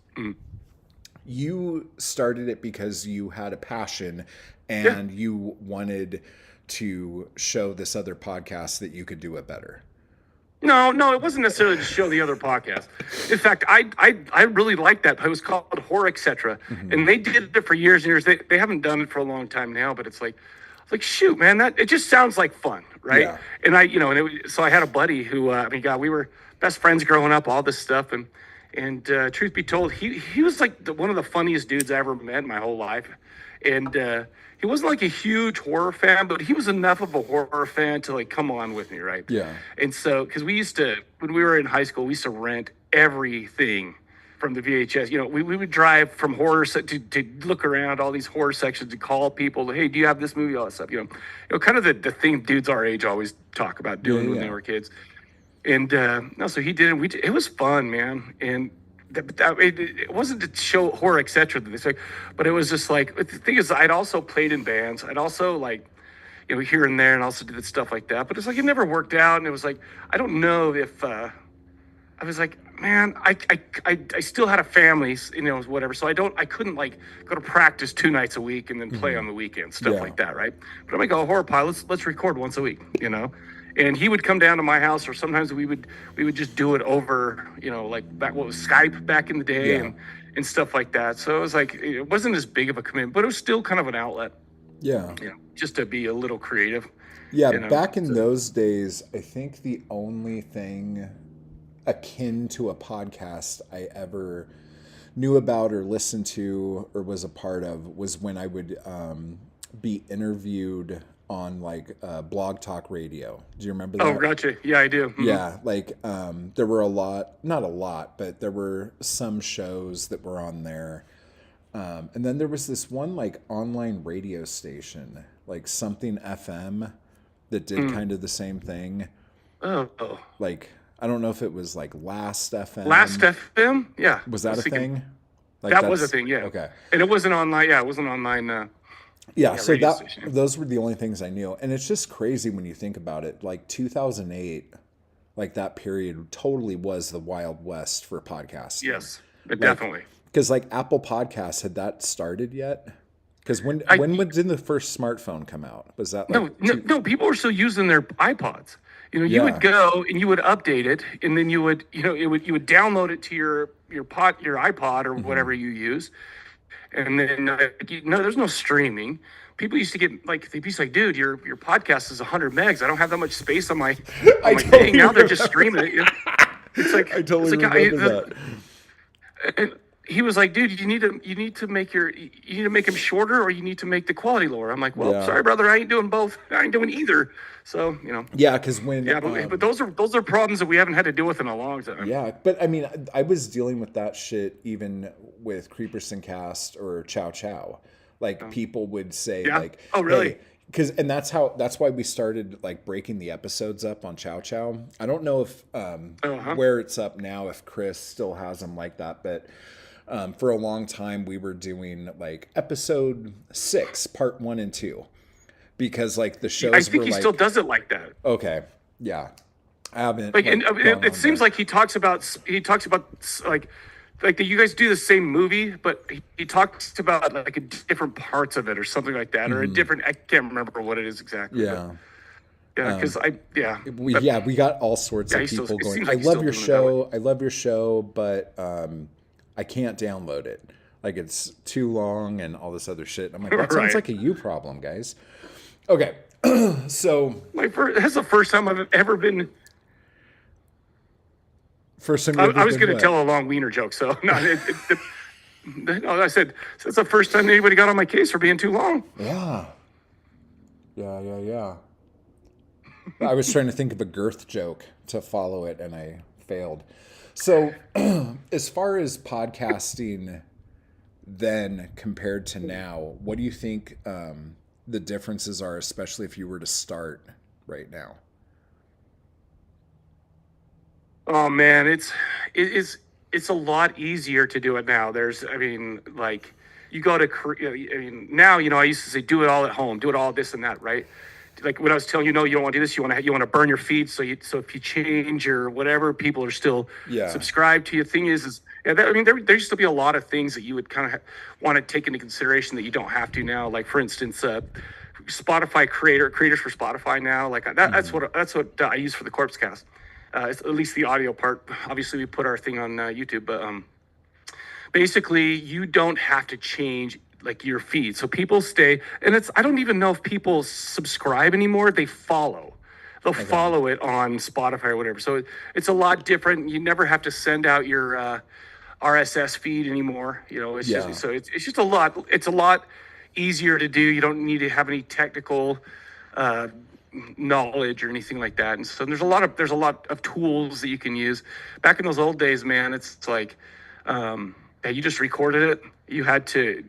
you started it because you had a passion Yeah. and you wanted to show this other podcast that you could do it better. No, it wasn't necessarily to show the other podcast. In fact, I really liked that. It was called Horror Etc. And they did it for years and years. They haven't done it for a long time now, but it's like shoot, man, that it just sounds like fun, right? Yeah. And so I had a buddy who I mean, God, we were best friends growing up, all this stuff, and truth be told, he was like one of the funniest dudes I ever met in my whole life, and he wasn't like a huge horror fan, but he was enough of a horror fan to like come on with me, right? Yeah. And so, because we used to, when we were in high school, we used to rent everything from the VHS. You know, we would drive from to look around all these horror sections and call people, hey, do you have this movie? All that stuff. Kind of the thing dudes our age always talk about Yeah, doing when they yeah. were kids. And no, so he did it. It was fun, man. And it wasn't to show horror, etc. But it was just like the thing is, I'd also played in bands. I'd also here and there, and also did stuff like that. But it's like it never worked out, and it was like I don't know if I was like, man, I still had a family, whatever. So I couldn't like go to practice 2 nights a week and then play on the weekend, stuff Yeah. like that, right? But I'm like, oh, horror pie, let's record once a week, And he would come down to my house, or sometimes we would just do it over, like back what was Skype back in the day, Yeah. and stuff like that. So it was like it wasn't as big of a commitment, but it was still kind of an outlet, Yeah. just to be a little creative. Yeah, back in those days, I think the only thing akin to a podcast I ever knew about or listened to or was a part of was when I would be interviewed on like Blog Talk Radio. Do you remember that? Oh, gotcha. Yeah, I do. Mm-hmm. Yeah, like there were not a lot, but there were some shows that were on there. And then there was this one like online radio station, like something FM, that did kind of the same thing. Oh. Like, I don't know if it was like Last FM. Last FM? Yeah. Was that a thing? Like that was a thing, yeah. Okay. And it wasn't online. Yeah, it wasn't online. So radio station. those were the only things I knew. And it's just crazy when you think about it. Like 2008, like that period totally was the Wild West for podcasts. Yes, definitely. Because like Apple Podcasts, had that started yet? Because when did the first smartphone come out? Was that like no? People were still using their iPods. You would go and you would update it, and then you would you would download it to your iPod or whatever you use, and then there's no streaming. People used to get they'd be like, dude, your podcast is 100 megs. I don't have that much space on my thing. Now they're just streaming it. It's like I totally remember that. And he was like, dude, you need to make them shorter, or you need to make the quality lower. I'm like, well, sorry, brother, I ain't doing both. I ain't doing either. So Yeah, because when but those are problems that we haven't had to deal with in a long time. Yeah, but I mean, I was dealing with that shit even with CreateCast or Chow Chow. Like people would say like, oh really? Hey, that's why we started like breaking the episodes up on Chow Chow. I don't know if where it's up now, if Chris still has them like that, but for a long time we were doing like episode 6, part 1 and 2, because like the shows. I think were he like, still does it like that. Okay, yeah, I haven't. It seems like he talks about like you guys do the same movie, but he talks about like different parts of it or something like that, or a different. I can't remember what it is exactly. Yeah. Yeah, because we got all sorts of people going, like I love your show, but I can't download it. Like it's too long and all this other shit. I'm like, that sounds like a you problem, guys. Okay, so that's the first time I've ever been. First time I was going to tell a long wiener joke, so no, I said that's the first time anybody got on my case for being too long. Yeah. I was trying to think of a girth joke to follow it, and I failed. So, as far as podcasting then compared to now, what do you think the differences are, especially if you were to start right now? Oh man, it's a lot easier to do it now. You go to now, I used to say do it all at home, do it all this and that, right? Like when I was telling you, no, you don't want to do this. You want to burn your feed. So if you change or whatever, people are still subscribed to you. Thing is there used to be a lot of things that you would kind of want to take into consideration that you don't have to now. Like for instance, Spotify creators for Spotify now. Like that, that's what I use for the Corpse Cast. It's at least the audio part. Obviously, we put our thing on YouTube, but basically, you don't have to change like your feed. So people stay, and I don't even know if people subscribe anymore. They follow. They'll follow it on Spotify or whatever. So it's a lot different. You never have to send out your RSS feed anymore. It's just a lot. It's a lot easier to do. You don't need to have any technical knowledge or anything like that. And so there's a lot of tools that you can use. Back in those old days, man, it's like that you just recorded it. You had to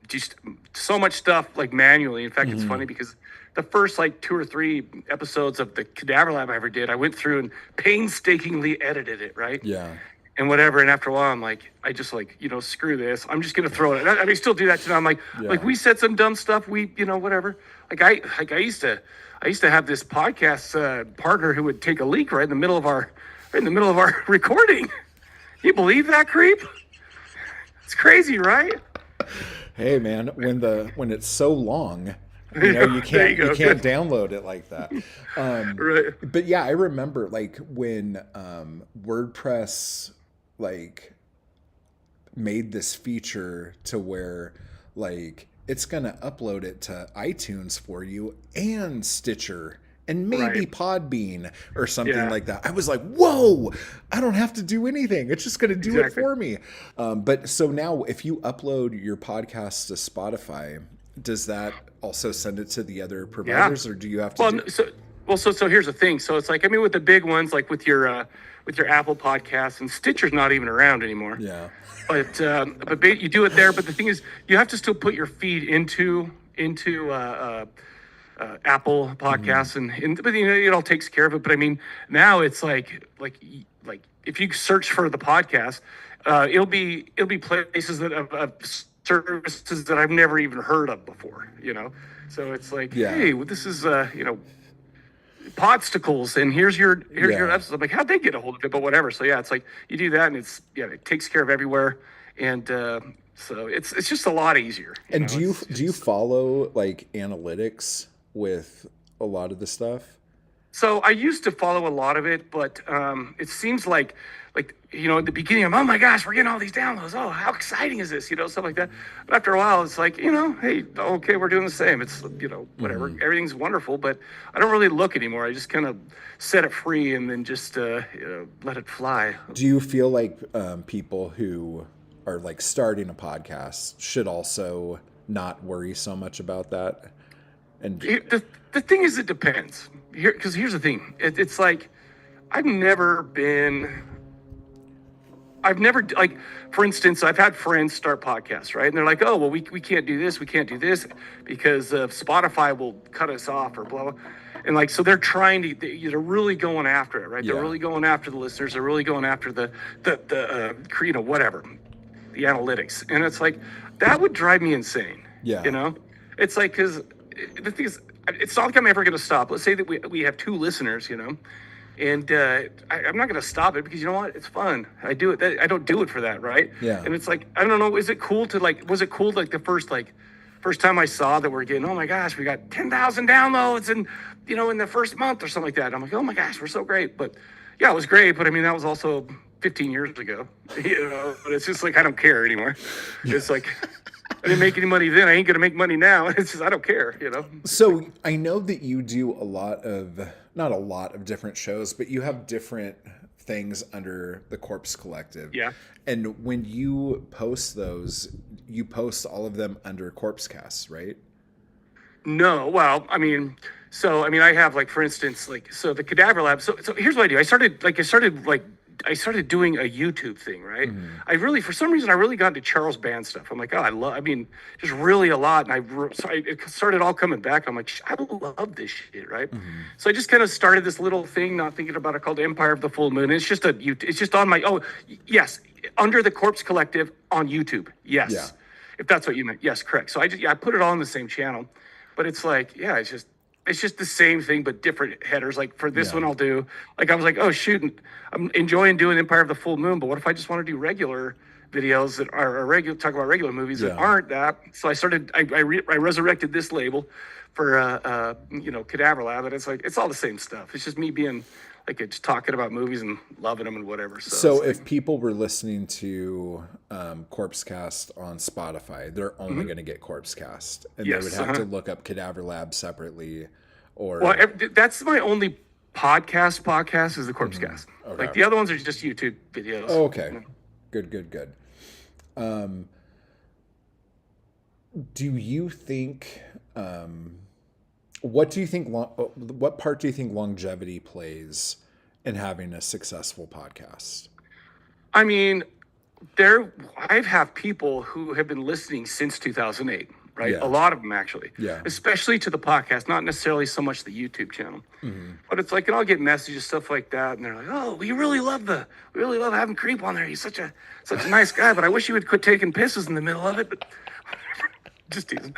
just so much stuff like manually. In fact, it's funny because the first like 2 or 3 episodes of the Cadaver Lab I ever did, I went through and painstakingly edited it, right? Yeah. And whatever. And after a while, I'm like, I just like, screw this. I'm just gonna throw it. I mean, still do that today. I'm like we said some dumb stuff. We, whatever. I used to have this podcast partner who would take a leak right in the middle of our recording. Can you believe that, creep? It's crazy, right? Hey man, when it's so long, you can't download it like that. Right. But yeah, I remember like when WordPress like made this feature to where like it's gonna upload it to iTunes for you and Stitcher and maybe Right. Podbean or something Yeah. like that. I was like, whoa, I don't have to do anything. It's just going to do it Exactly. for me. But so now if you upload your podcast to Spotify, does that also send it to the other providers or do you have to So here's the thing. So it's like, I mean, with the big ones, like with your Apple Podcasts, and Stitcher's not even around anymore. Yeah. But you do it there. But the thing is, you have to still put your feed into Apple Podcasts, but it all takes care of it. But I mean, now it's like if you search for the podcast, it'll be places that of services that I've never even heard of before. So it's like, hey, well, this is Podsticles, and here's your episode. I'm like, how'd they get a hold of it? But whatever. So yeah, it's like you do that, and it takes care of everywhere, and so it's just a lot easier. And do you follow like analytics with a lot of the stuff? So I used to follow a lot of it, but it seems like at the beginning, I'm, oh my gosh, we're getting all these downloads. Oh, how exciting is this? Stuff like that. But after a while, it's like, hey, okay, we're doing the same. It's whatever. Everything's wonderful, but I don't really look anymore. I just kind of set it free and then just let it fly. Do you feel like people who are like starting a podcast should also not worry so much about that? And the thing is, it depends. Because here's the thing. It's like I've never, like, for instance, I've had friends start podcasts, right? And they're like, oh, well, we can't do this, because Spotify will cut us off or blah, blah. And like, so they're they're really going after it, right? Yeah. They're really going after the listeners. They're really going after the whatever, the analytics. And it's like, that would drive me insane. Yeah. It's like, because the thing is, it's not like I'm ever going to stop. Let's say that we have 2 listeners, and I'm not going to stop it because you know what? It's fun. I do it. I don't do it for that, right? Yeah. And it's like, I don't know. Was it cool was it cool like the first time I saw that we're getting, oh my gosh, we got 10,000 downloads and in the first month or something like that. I'm like, oh my gosh, we're so great. But yeah, it was great. But I mean, that was also 15 years ago, but it's just like, I don't care anymore. It's like, I didn't make any money then. I ain't going to make money now. It's just, I don't care, So I know that you do not a lot of different shows, but you have different things under the Corpse Collective. Yeah. And when you post those, you post all of them under CreateCast, right? No, well, I have, like, for instance, like, so the Cadaver Lab. So here's what I do. I started doing a YouTube thing, right? For some reason, I really got into Charles Band stuff. I'm like, just really a lot. And it started all coming back. I'm like, I love this shit, right? So I just kind of started this little thing, not thinking about it, called Empire of the Full Moon. It's just it's just on yes, under the Corpse Collective on YouTube. Yes. Yeah. If that's what you meant. Yes, correct. So I put it all on the same channel, but it's like, yeah, it's just the same thing, but different headers. Like for this one, I'll do, like, I was like, oh, shoot, I'm enjoying doing Empire of the Full Moon, but what if I just want to do regular videos that are talk about regular movies that aren't that? So I resurrected this label for, Cadaver Lab, and it's like, it's all the same stuff. It's just me being like, just talking about movies and loving them and whatever. So if people were listening to CorpseCast on Spotify, they're only going to get CorpseCast, and they would have to look up Cadaver Lab separately. Well, that's my only podcast is the CorpseCast. Okay. Like the other ones are just YouTube videos. Oh, okay. Good. Do you think? What part do you think longevity plays in having a successful podcast? I mean, I've have people who have been listening since 2008, right? Yeah. A lot of them actually, Yeah. especially to the podcast, not necessarily so much the YouTube channel, but it's like, and I'll get messages, stuff like that. And they're like, oh, we really love having Creep on there. He's such a nice guy, but I wish he would quit taking pisses in the middle of it. But just teasing.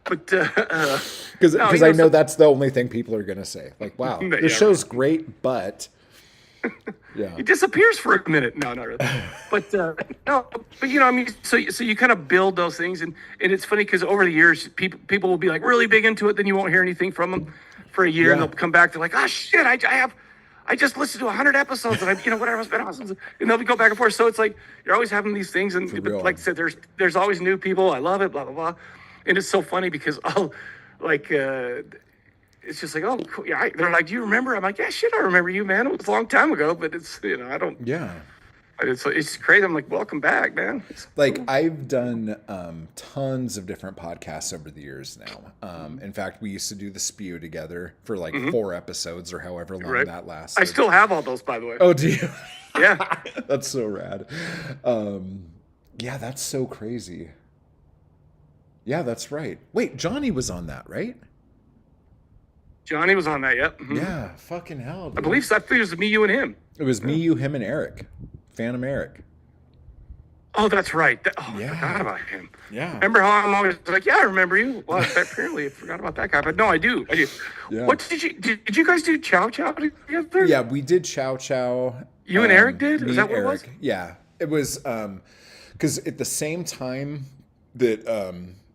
But, Because no, I know that's the only thing people are going to say. Like, wow, Yeah, this show's great, but yeah. he disappears for a minute. No, not really. But no, but I mean, so you kind of build those things, and it's funny because over the years, people will be like really big into it, then you won't hear anything from them for a year, and Yeah. they'll come back. They're like, oh shit, I just listened to 100 episodes, and whatever, it's been awesome, and they'll go back and forth. So it's like you're always having these things, and but real. like I said, there's always new people. I love it, blah blah blah, and it's so funny because I'll like. It's just like, oh, cool. Yeah. They're like, do you remember? I'm like, yeah, shit, I remember you, man. It was a long time ago, but it's, I don't. Yeah. It's crazy. I'm like, welcome back, man. Like I've done tons of different podcasts over the years now. In fact, we used to do the Spew together for like 4 episodes or however long Right. that lasted. I still have all those, by the way. Oh, do you? Yeah. That's so rad. Yeah, that's so crazy. Yeah, that's right. Wait, Johnny was on that, right? Johnny was on that, yep. Yeah, fucking hell, dude. I believe so. I think it was me, you, and him. It was me, you, him, and Eric. Phantom Eric. Oh, that's right. Yeah. I forgot about him. Yeah. Remember how I'm always like, yeah, I remember you. Well, apparently I forgot about that guy, but no, I do. Yeah. What did you guys do Chow Chow together? Yeah, we did Chow Chow. You and Eric did? Me Is that and what it was? Eric. Yeah. It was because at the same time that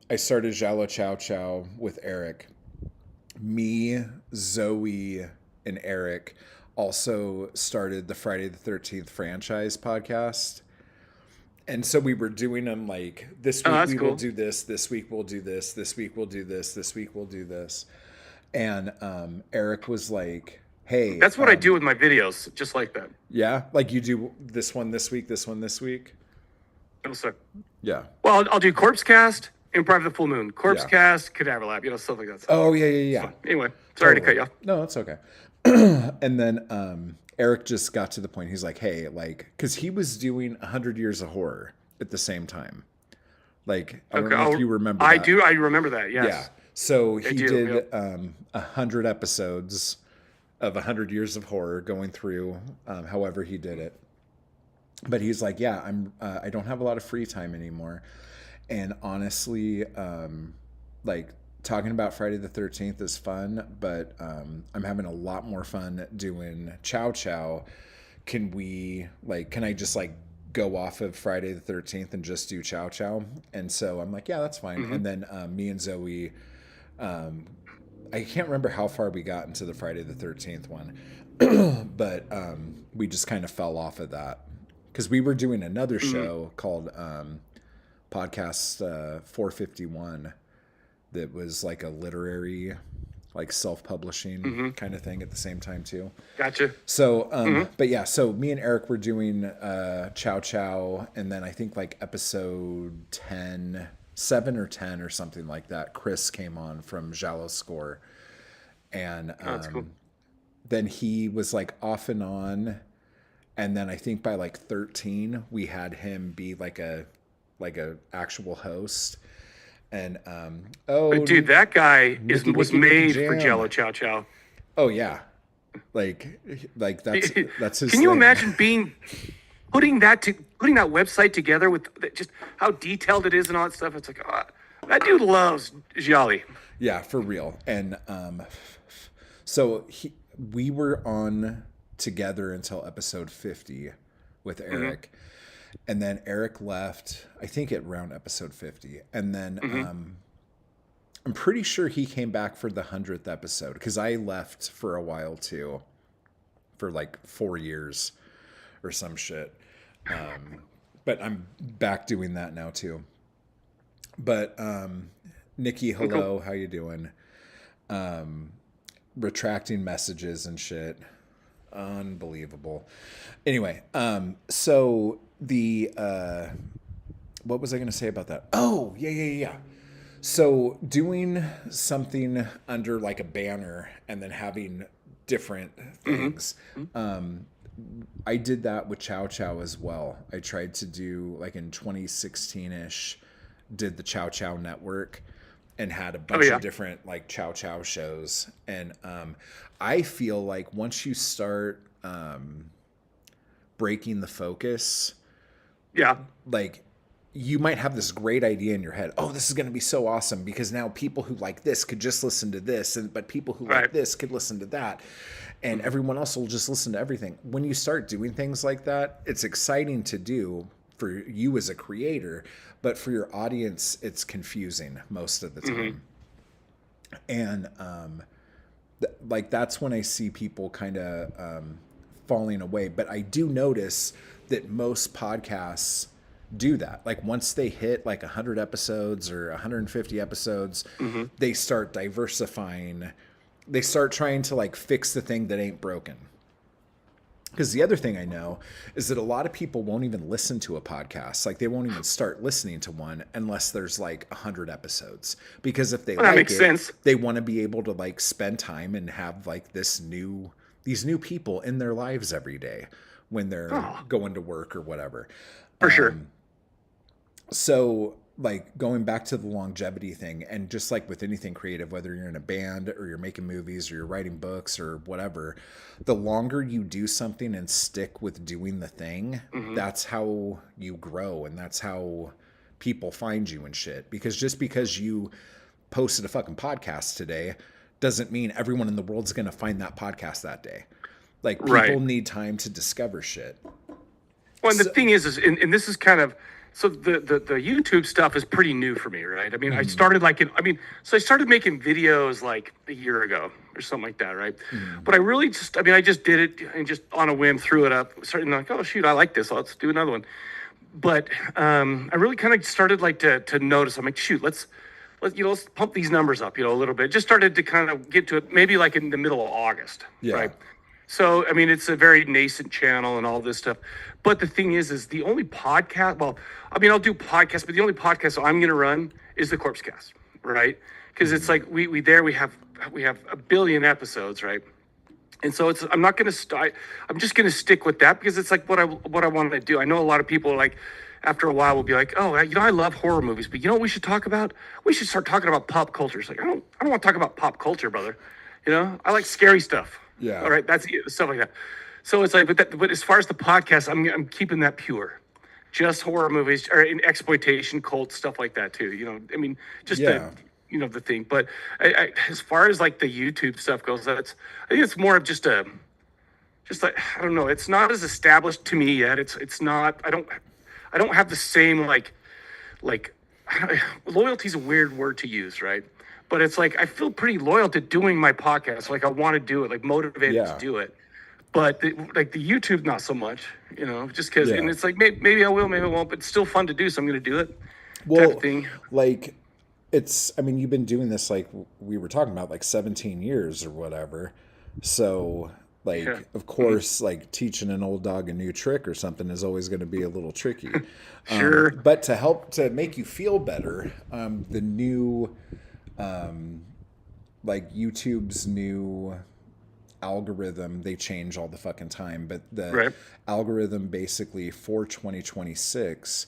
I started Jalo Chow Chow with Eric, me, Zoe, and Eric also started the Friday the 13th franchise podcast. And so we were doing them like this week we will do this week we'll do this week we'll do this week we'll do this. And Eric was like, hey. That's what I do with my videos, just like that. Yeah? Like you do this one this week, this one this week? No, sir. Yeah. Well, I'll do Corpse Cast, Improv the Full Moon, Corpse Cast, Cadaver Lab, stuff like that. Oh, yeah. Anyway, sorry to cut you off. No, it's okay. And then Eric just got to the point. He's like, hey, like, because he was doing 100 Years of Horror at the same time. Like, I don't know if you remember that. I do. I remember that, yes. Yeah. So he did 100 episodes of 100 Years of Horror going through however he did it. But he's like, yeah, I don't have a lot of free time anymore. And honestly, like, talking about Friday the 13th is fun, but I'm having a lot more fun doing Chow Chow. Can I just like go off of Friday the 13th and just do Chow Chow? And so I'm like, yeah, that's fine. And then me and Zoe, I can't remember how far we got into the Friday the 13th one, but we just kind of fell off of that because we were doing another show called Podcast 451 that was like a literary, like self-publishing kind of thing at the same time too. Gotcha. So, but yeah, so me and Eric were doing Chow Chow, and then I think like episode 7 or 10 or something like that, Chris came on from Jalo Score, and that's cool. Then he was like off and on, and then I think by like 13 we had him be like a actual host. And dude, that guy was made Jam. for Jello Chow Chow. Oh yeah, like that's his. Can you thing. imagine putting that website together with just how detailed it is and all that stuff? It's like, that dude loves Jolly. Yeah, for real. And so we were on together until episode 50 with Eric. And then Eric left, I think at around episode 50. And then I'm pretty sure he came back for the 100th episode because I left for a while too, for like 4 years or some shit. But I'm back doing that now too. But Nikki, hello, how you doing? Retracting messages and shit. Unbelievable. Anyway, so the what was I going to say about that? Oh, yeah. So doing something under like a banner and then having different things. I did that with Chow Chow as well. I tried to do like in 2016ish, did the Chow Chow network and had a Oh bunch of yeah. different like Chow Chow shows. And I feel like once you start breaking the focus, Yeah. like you might have this great idea in your head. Oh, this is going to be so awesome because now people who like this could just listen to this, and but people who Right. like this could listen to that, and everyone else will just listen to everything. When you start doing things like that, it's exciting to do for you as a creator, but for your audience, it's confusing most of the Mm-hmm. time. And like that's when I see people kind of falling away. But I do notice that most podcasts do that. Like once they hit like 100 episodes or 150 episodes, Mm-hmm. they start diversifying. They start trying to like fix the thing that ain't broken. Because the other thing I know is that a lot of people won't even listen to a podcast. Like they won't even start listening to one unless there's like 100 episodes. Because if they Well, that like makes it, sense. they want to be able to like spend time and have like these new people in their lives every day when they're Oh, going to work or whatever. for sure. So like going back to the longevity thing, and just like with anything creative, whether you're in a band or you're making movies or you're writing books or whatever, the longer you do something and stick with doing the thing, Mm-hmm. that's how you grow and that's how people find you and shit. Because just because you posted a fucking podcast today doesn't mean everyone in the world's going to find that podcast that day. Like Right. people need time to discover shit. Well, and the So, thing is, and this is kind of so the YouTube stuff is pretty new for me, right? I mean, I started like so I started making videos like a year ago or something like that, right? But I really just, I just did it and just on a whim threw it up, starting like, oh shoot, I like this, let's do another one. But I really kind of started like to notice. I'm like, shoot, let's pump these numbers up, a little bit. Just started to kind of get to it, maybe like in the middle of August, yeah. right? So, it's a very nascent channel and all this stuff. But the thing is the only podcast, well, I'll do podcasts, but the only podcast I'm going to run is the Corpse Cast, right? Because it's like we have a billion episodes, right? And so I'm not going to start. I'm just going to stick with that because it's like what I wanted to do. I know a lot of people like after a while will be like, oh, I love horror movies, but you know what we should talk about? We should start talking about pop culture. It's like I don't want to talk about pop culture, brother. I like scary stuff. Yeah. All right, that's it, stuff like that. So it's like, but as far as the podcast, I'm keeping that pure, just horror movies or in exploitation, cult stuff like that too. Just Yeah. the thing. But as far as like the YouTube stuff goes, I think it's more of just like I don't know. It's not as established to me yet. It's not. I don't have the same like loyalty is a weird word to use, right? But it's like I feel pretty loyal to doing my podcast. Like I want to do it, like motivated to Yeah. do it. But like the YouTube, not so much, just because. And Yeah. it's like maybe I will, maybe I won't. But it's still fun to do, so I'm going to do it, type of Well, thing. like I mean, you've been doing this like we were talking about like 17 years or whatever. So, Yeah. like, of course, like teaching an old dog a new trick or something is always going to be a little tricky. Sure. But to help to make you feel better, the new, like YouTube's new algorithm, they change all the fucking time, but the Right. algorithm basically for 2026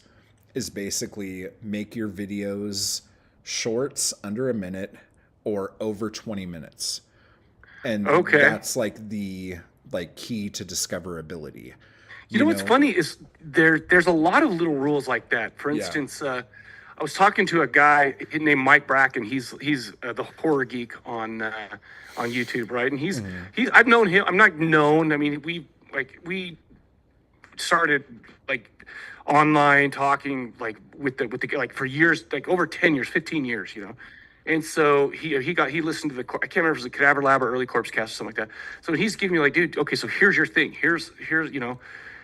is basically make your videos shorts under a minute or over 20 minutes. And Okay. that's like the like key to discoverability. You know what's funny is there's a lot of little rules like that. For Yeah. instance, I was talking to a guy named Mike Bracken. He's the horror geek on YouTube, right? And he's I've known him. I'm not known. We started like online talking like with the like for years, like over 10 years, 15 years, And so he listened to I can't remember if it was a Cadaver Lab or early Corpse Cast or something like that. So he's giving me like, dude, okay, so here's your thing. Here's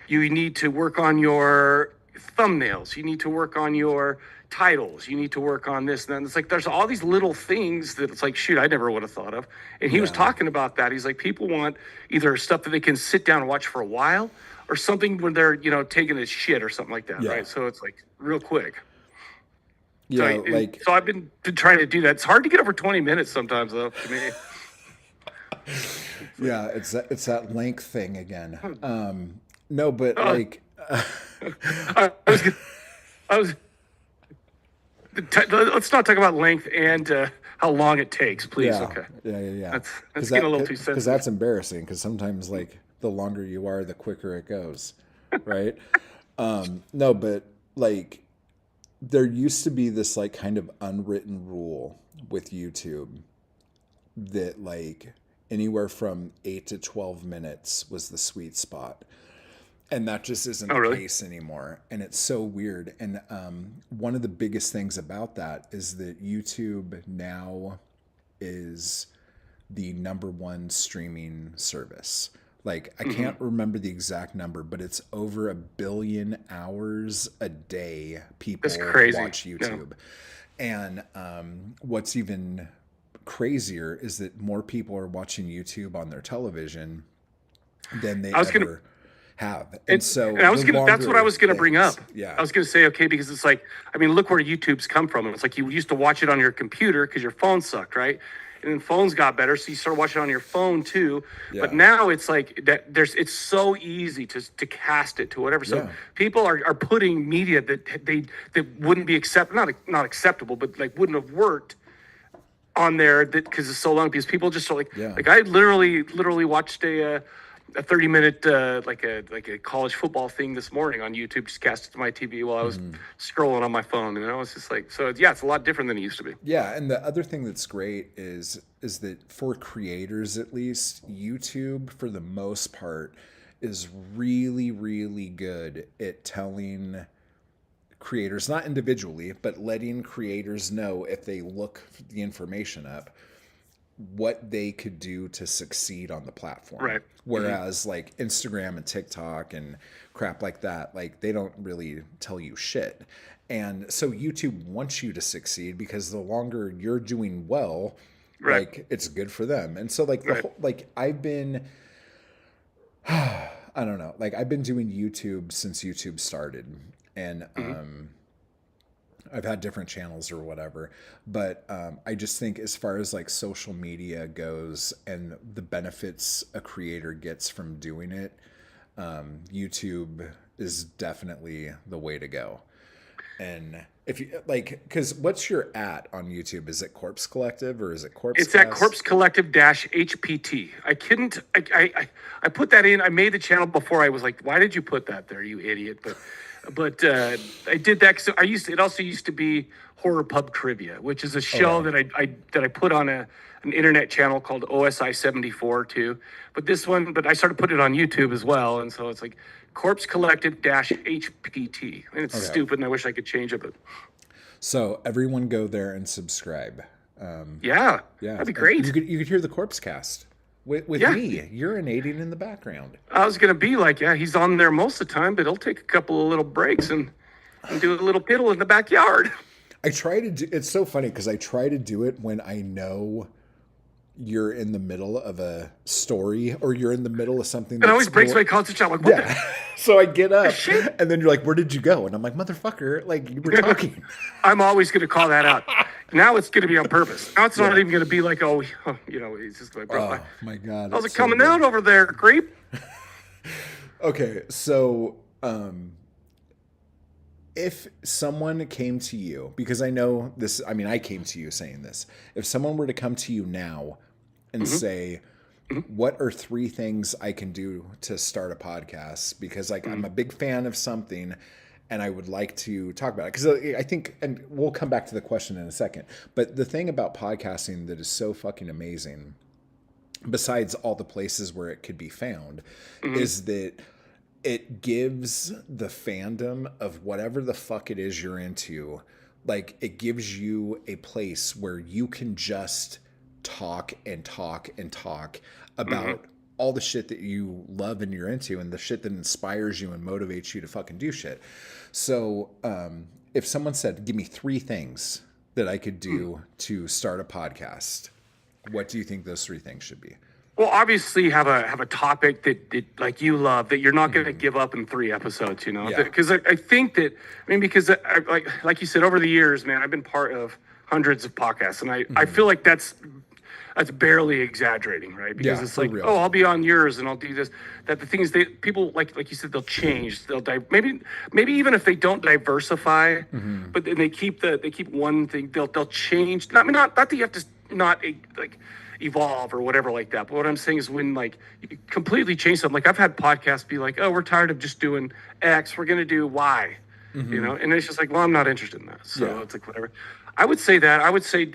you need to work on your thumbnails. You need to work on your titles. You need to work on this. And then it's like there's all these little things that it's like, shoot, I never would have thought of. And he was Yeah. talking about that. He's like, people want either stuff that they can sit down and watch for a while or something when they're, taking a shit or something like that. Yeah. Right. So it's like real quick. Yeah, So I've been trying to do that. It's hard to get over 20 minutes sometimes though, to me. Yeah, it's that length thing again. No, but Uh, like, I was gonna- I was let's not talk about length and how long it takes, please. yeah, Okay, yeah. that's getting a little too Because sensitive. that's embarrassing. Because sometimes like the longer you are, the quicker it goes, right? No, but like there used to be this like kind of unwritten rule with YouTube that like anywhere from 8 to 12 minutes was the sweet spot. And that just isn't Oh, the really? case anymore. And it's so weird. And one of the biggest things about that is that YouTube now is the number one streaming service. Like, I Hmm. can't remember the exact number, but it's over 1 billion hours a day That's people crazy. watch Yeah, YouTube. And what's even crazier is that more people are watching YouTube on their television than they I was gonna. ever have. And And, so and I the was gonna. That's what I longer was gonna bring things, up. I yeah, was gonna say, okay, because it's like, I mean, look where YouTube's come from. It's like you used to watch it on your computer because your phone sucked, right? And then phones got better, so you started watching it on your phone too. But yeah, now it's like that. It's so easy to cast it to whatever. So yeah, people are putting media that wouldn't be not acceptable, but like wouldn't have worked on there that because it's so long because people just are yeah. like I literally watched a 30-minute like a college football thing this morning on YouTube, just cast it to my TV while I was scrolling on my phone, and I was just like, so yeah, it's a lot different than it used to be. Yeah, and the other thing that's great is that for creators at least, YouTube for the most part is really really good at telling creators, not individually, but letting creators know if they look the information up what they could do to succeed on the platform. Right. Hmm. Whereas like Instagram and TikTok and crap like that, like they don't really tell you shit. And so YouTube wants you to succeed because the longer you're doing well, Right. like it's good for them. And so like the Right. whole like I've been I don't know, like I've been doing YouTube since YouTube started. And Hmm. I've had different channels or whatever, but I just think as far as like social media goes and the benefits a creator gets from doing it, YouTube is definitely the way to go. And if you like, because what's your at on YouTube? Is it Corpse Collective or is it Corpse It's at Cast? Corpse Collective dash HPT. I couldn't. I put that in. I made the channel before. I was like, why did you put that there, you idiot? But I did that because I used. It also used to be Horror Pub Trivia, which is a Oh show yeah, that I put on an internet channel called OSI 74 too. But I started putting it on YouTube as well, and so it's like Corpse Collective dash HPT, and it's okay. stupid, and I wish I could change it, but So everyone go there and subscribe. yeah, Yeah, that'd be and great. you could hear the Corpse Cast with Yeah. me urinating in the background. I was gonna be like, yeah, he's on there most of the time, but he'll take a couple of little breaks and do a little piddle in the backyard. I try to do. It's so funny because I try to do it when I know you're in the middle of a story or you're in the middle of something It that's always breaks going. my concentration. I'm like, what Yeah. So I get the up shit? and then you're like, "Where did you go?" And I'm like, "Motherfucker, like you were talking." I'm always gonna call that out. Now it's gonna be on purpose. Now it's not Yeah. even gonna be like, oh, it's just like, bro, Oh my god, how's it's it so coming good. out over there, creep? Okay, so if someone came to you, because I know this, I mean, I came to you saying this. If someone were to come to you now and Hmm. say, what are 3 things I can do to start a podcast? Because like I'm a big fan of something and I would like to talk about it. Because I think, and we'll come back to the question in a second, but the thing about podcasting that is so fucking amazing, besides all the places where it could be found, Hmm. is that it gives the fandom of whatever the fuck it is you're into, like it gives you a place where you can just talk and talk and talk Hmm. about all the shit that you love and you're into and the shit that inspires you and motivates you to fucking do shit. So if someone said, give me 3 things that I could do to start a podcast, what do you think those 3 things should be? Well, obviously have a topic that like you love that you're not going to give up in 3 episodes, Yeah. because I think that I mean because like you said over the years, man, I've been part of hundreds of podcasts, and I feel like that's that's barely exaggerating, right? Because Yeah, it's for like, real. oh, I'll be on yours and I'll do this. That the thing is, people like you said, they'll change. Maybe even if they don't diversify, Mm-hmm. but then they keep one thing. They'll change. Not I mean, not that you have to not like evolve or whatever like that. But what I'm saying is when like you completely change something. Like I've had podcasts be like, oh, we're tired of just doing X. We're gonna do Y. Mm-hmm. And it's just like, well, I'm not interested in that. So Yeah. it's like whatever. I would say that. I would say.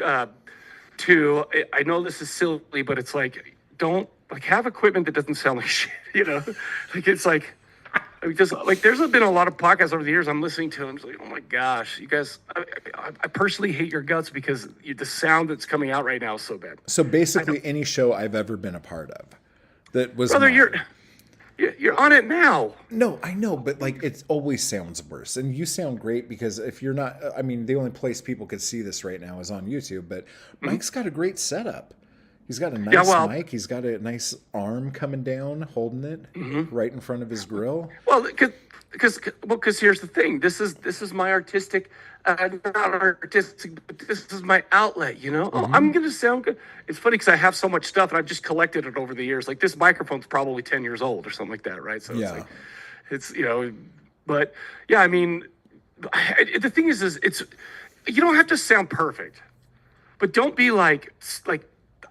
Two, I know this is silly, but it's like, don't like have equipment that doesn't sound like shit, like it's like, just like there's been a lot of podcasts over the years I'm listening to. I'm just like, oh my gosh, you guys, I personally hate your guts because the sound that's coming out right now is so bad. So basically, any show I've ever been a part of that was Brother, mine. you're on it now. No, I know, but like it always sounds worse. And you sound great because if you're not, I mean, the only place people could see this right now is on YouTube. But Mike's got a great setup. He's got a nice mic. He's got a nice arm coming down, holding it right in front of his grill. Well, because here's the thing. This is my artistic, not artistic, but this is my outlet. Oh, I'm gonna sound good. It's funny because I have so much stuff and I've just collected it over the years. Like this microphone's probably 10 years old or something like that, right? So Yeah. it's but yeah, I mean, the thing is it's you don't have to sound perfect, but don't be like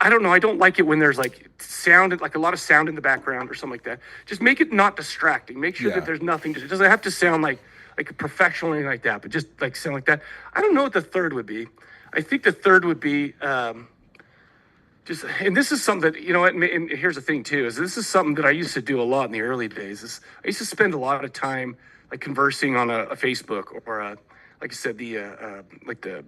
I don't know. I don't like it when there's like sound, like a lot of sound in the background or something like that. Just make it not distracting. Make sure that there's nothing. It doesn't have to sound like professional or anything like that, but just like sound like that. I don't know what the third would be. I think the third would be just, and this is something that, and here's the thing too, is this is something that I used to do a lot in the early days. I used to spend a lot of time like conversing on a Facebook or like I said, like the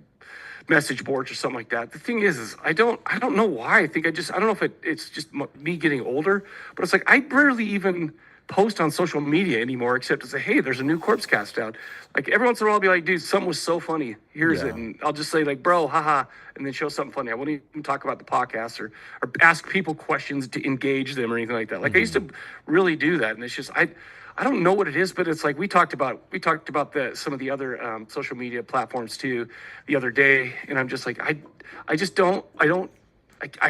message boards or something like that. The thing is I don't know why. I don't know if it's just me getting older, but it's like I rarely even post on social media anymore except to say, hey, there's a new Corpse Cast out. Like every once in a while I'll be like, dude, something was so funny. Here's it. And I'll just say like, bro, haha, and then show something funny. I won't even talk about the podcast or ask people questions to engage them or anything like that. Like I used to really do that. And it's just, I don't know what it is, but it's like we talked about some of the other social media platforms too the other day, and I'm just like I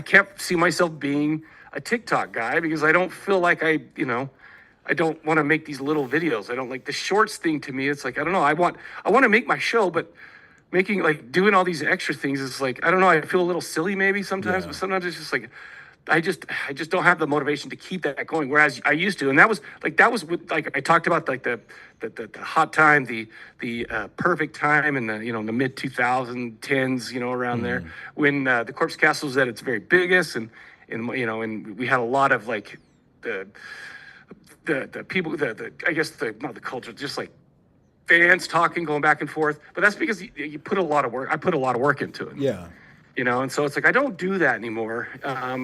can't see myself being a TikTok guy because I don't feel like I don't want to make these little videos. I don't like the shorts thing. To me, it's like I don't know. I want to make my show, but making like doing all these extra things is like I don't know. I feel a little silly maybe sometimes, but sometimes it's just like. I just don't have the motivation to keep that going. Whereas I used to, and that was with, like I talked about like the hot time, the perfect time in the the mid 2010s, around there when the Corpse Castle was at its very biggest, and we had a lot of like the people, I guess not the culture, just like fans talking, going back and forth. But that's because you put a lot of work. I put a lot of work into it. Yeah. And so it's like I don't do that anymore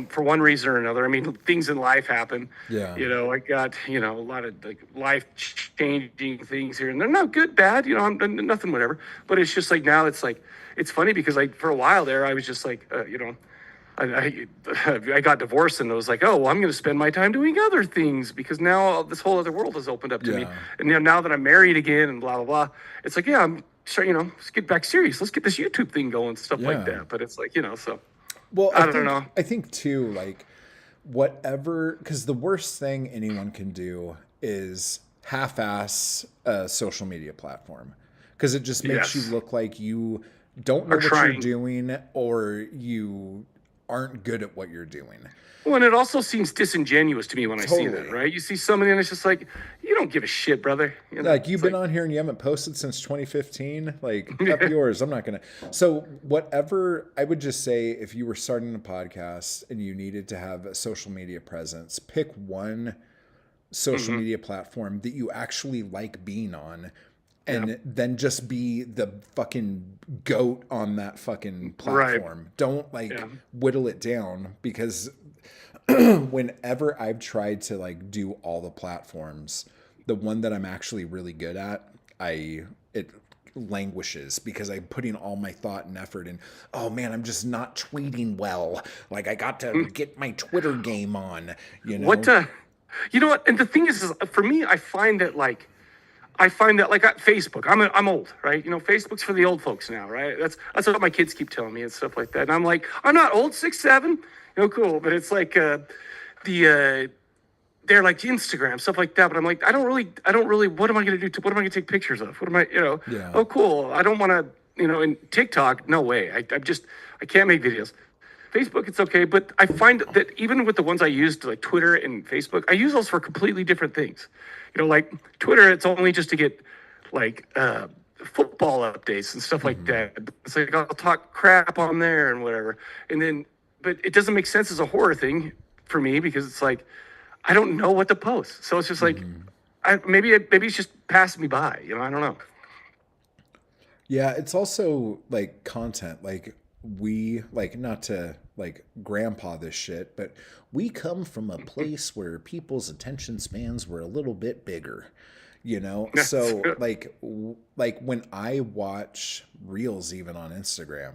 for one reason or another. I mean, things in life happen. Yeah. I got a lot of like life-changing things here, and they're not good, bad. I'm nothing, whatever. But it's just like now it's like it's funny because like for a while there I was just like I got divorced and I was like, oh well, I'm going to spend my time doing other things because now this whole other world has opened up to me, and now that I'm married again and blah blah blah, it's like I'm. So, let's get back serious. Let's get this YouTube thing going, stuff like that. But it's like, so. Well, I don't know. I think too, like whatever, because the worst thing anyone can do is half-ass a social media platform because it just makes you look like you don't know what you're doing or you aren't good at what you're doing. Well, and it also seems disingenuous to me when I see that, right? You see somebody and it's just like, you don't give a shit, brother. Like you've been on here and you haven't posted since 2015. Like up yours. I'm not going to. So whatever, I would just say if you were starting a podcast and you needed to have a social media presence, pick one social media platform that you actually like being on. And then just be the fucking goat on that fucking platform. Right. Don't whittle it down because whenever I've tried to like do all the platforms, the one that I'm actually really good at, it languishes because I'm putting all my thought and effort in. Oh man, I'm just not tweeting well. Like I got to get my Twitter game on. What? You know what? And the thing is for me, I find that like. I find that like Facebook, I'm old, right? You know, Facebook's for the old folks now, right? That's what my kids keep telling me and stuff like that. And I'm like, I'm not old, 6'7", you know, cool. But it's like they're like Instagram stuff like that. But I'm like, I don't really. What am I gonna do? What am I gonna take pictures of? What am I, you know? Yeah. Oh, cool. I don't want to, you know. In TikTok, no way. I can't make videos. Facebook, it's okay, but I find that even with the ones I used, like Twitter and Facebook, I use those for completely different things. You know, like Twitter, it's only just to get like football updates and stuff like that. It's like I'll talk crap on there and whatever, and then, but it doesn't make sense as a horror thing for me because it's like I don't know what to post, so it's just like maybe it's just passed me by. You know, I don't know. Yeah, it's also like content. Like we like not to like grandpa this shit, but we come from a place where people's attention spans were a little bit bigger, you know? So like when I watch reels even on Instagram,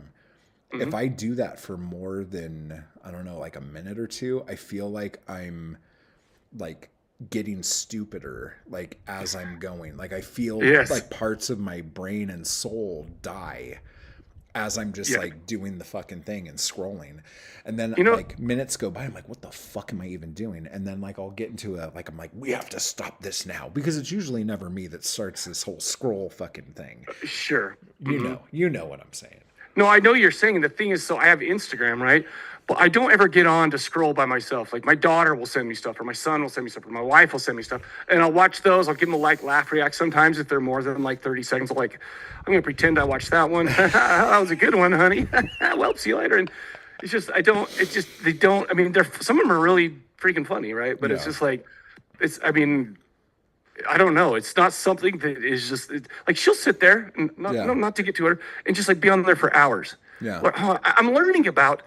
if I do that for more than I don't know, like a minute or two, I feel like I'm like getting stupider like as I'm going. Like I feel like parts of my brain and soul die as I'm just like doing the fucking thing and scrolling. And then like minutes go by, I'm like, what the fuck am I even doing? And then like I'll get into I'm like, we have to stop this now, because it's usually never me that starts this whole scroll fucking thing. Sure. You know what I'm saying. No, I know you're saying. The thing is, so I have Instagram, right? But I don't ever get on to scroll by myself. Like my daughter will send me stuff, or my son will send me stuff, or my wife will send me stuff, and I'll watch those. I'll give them a like, laugh, react. Sometimes if they're more than like 30 seconds, I'm like, I'm gonna pretend I watched that one. That was a good one, honey. Well, see you later. And it's just they don't. I mean, some of them are really freaking funny, right? But it's just like, I mean, I don't know. It's not something that is just like she'll sit there and not to get to her and just like be on there for hours. Yeah. I'm learning about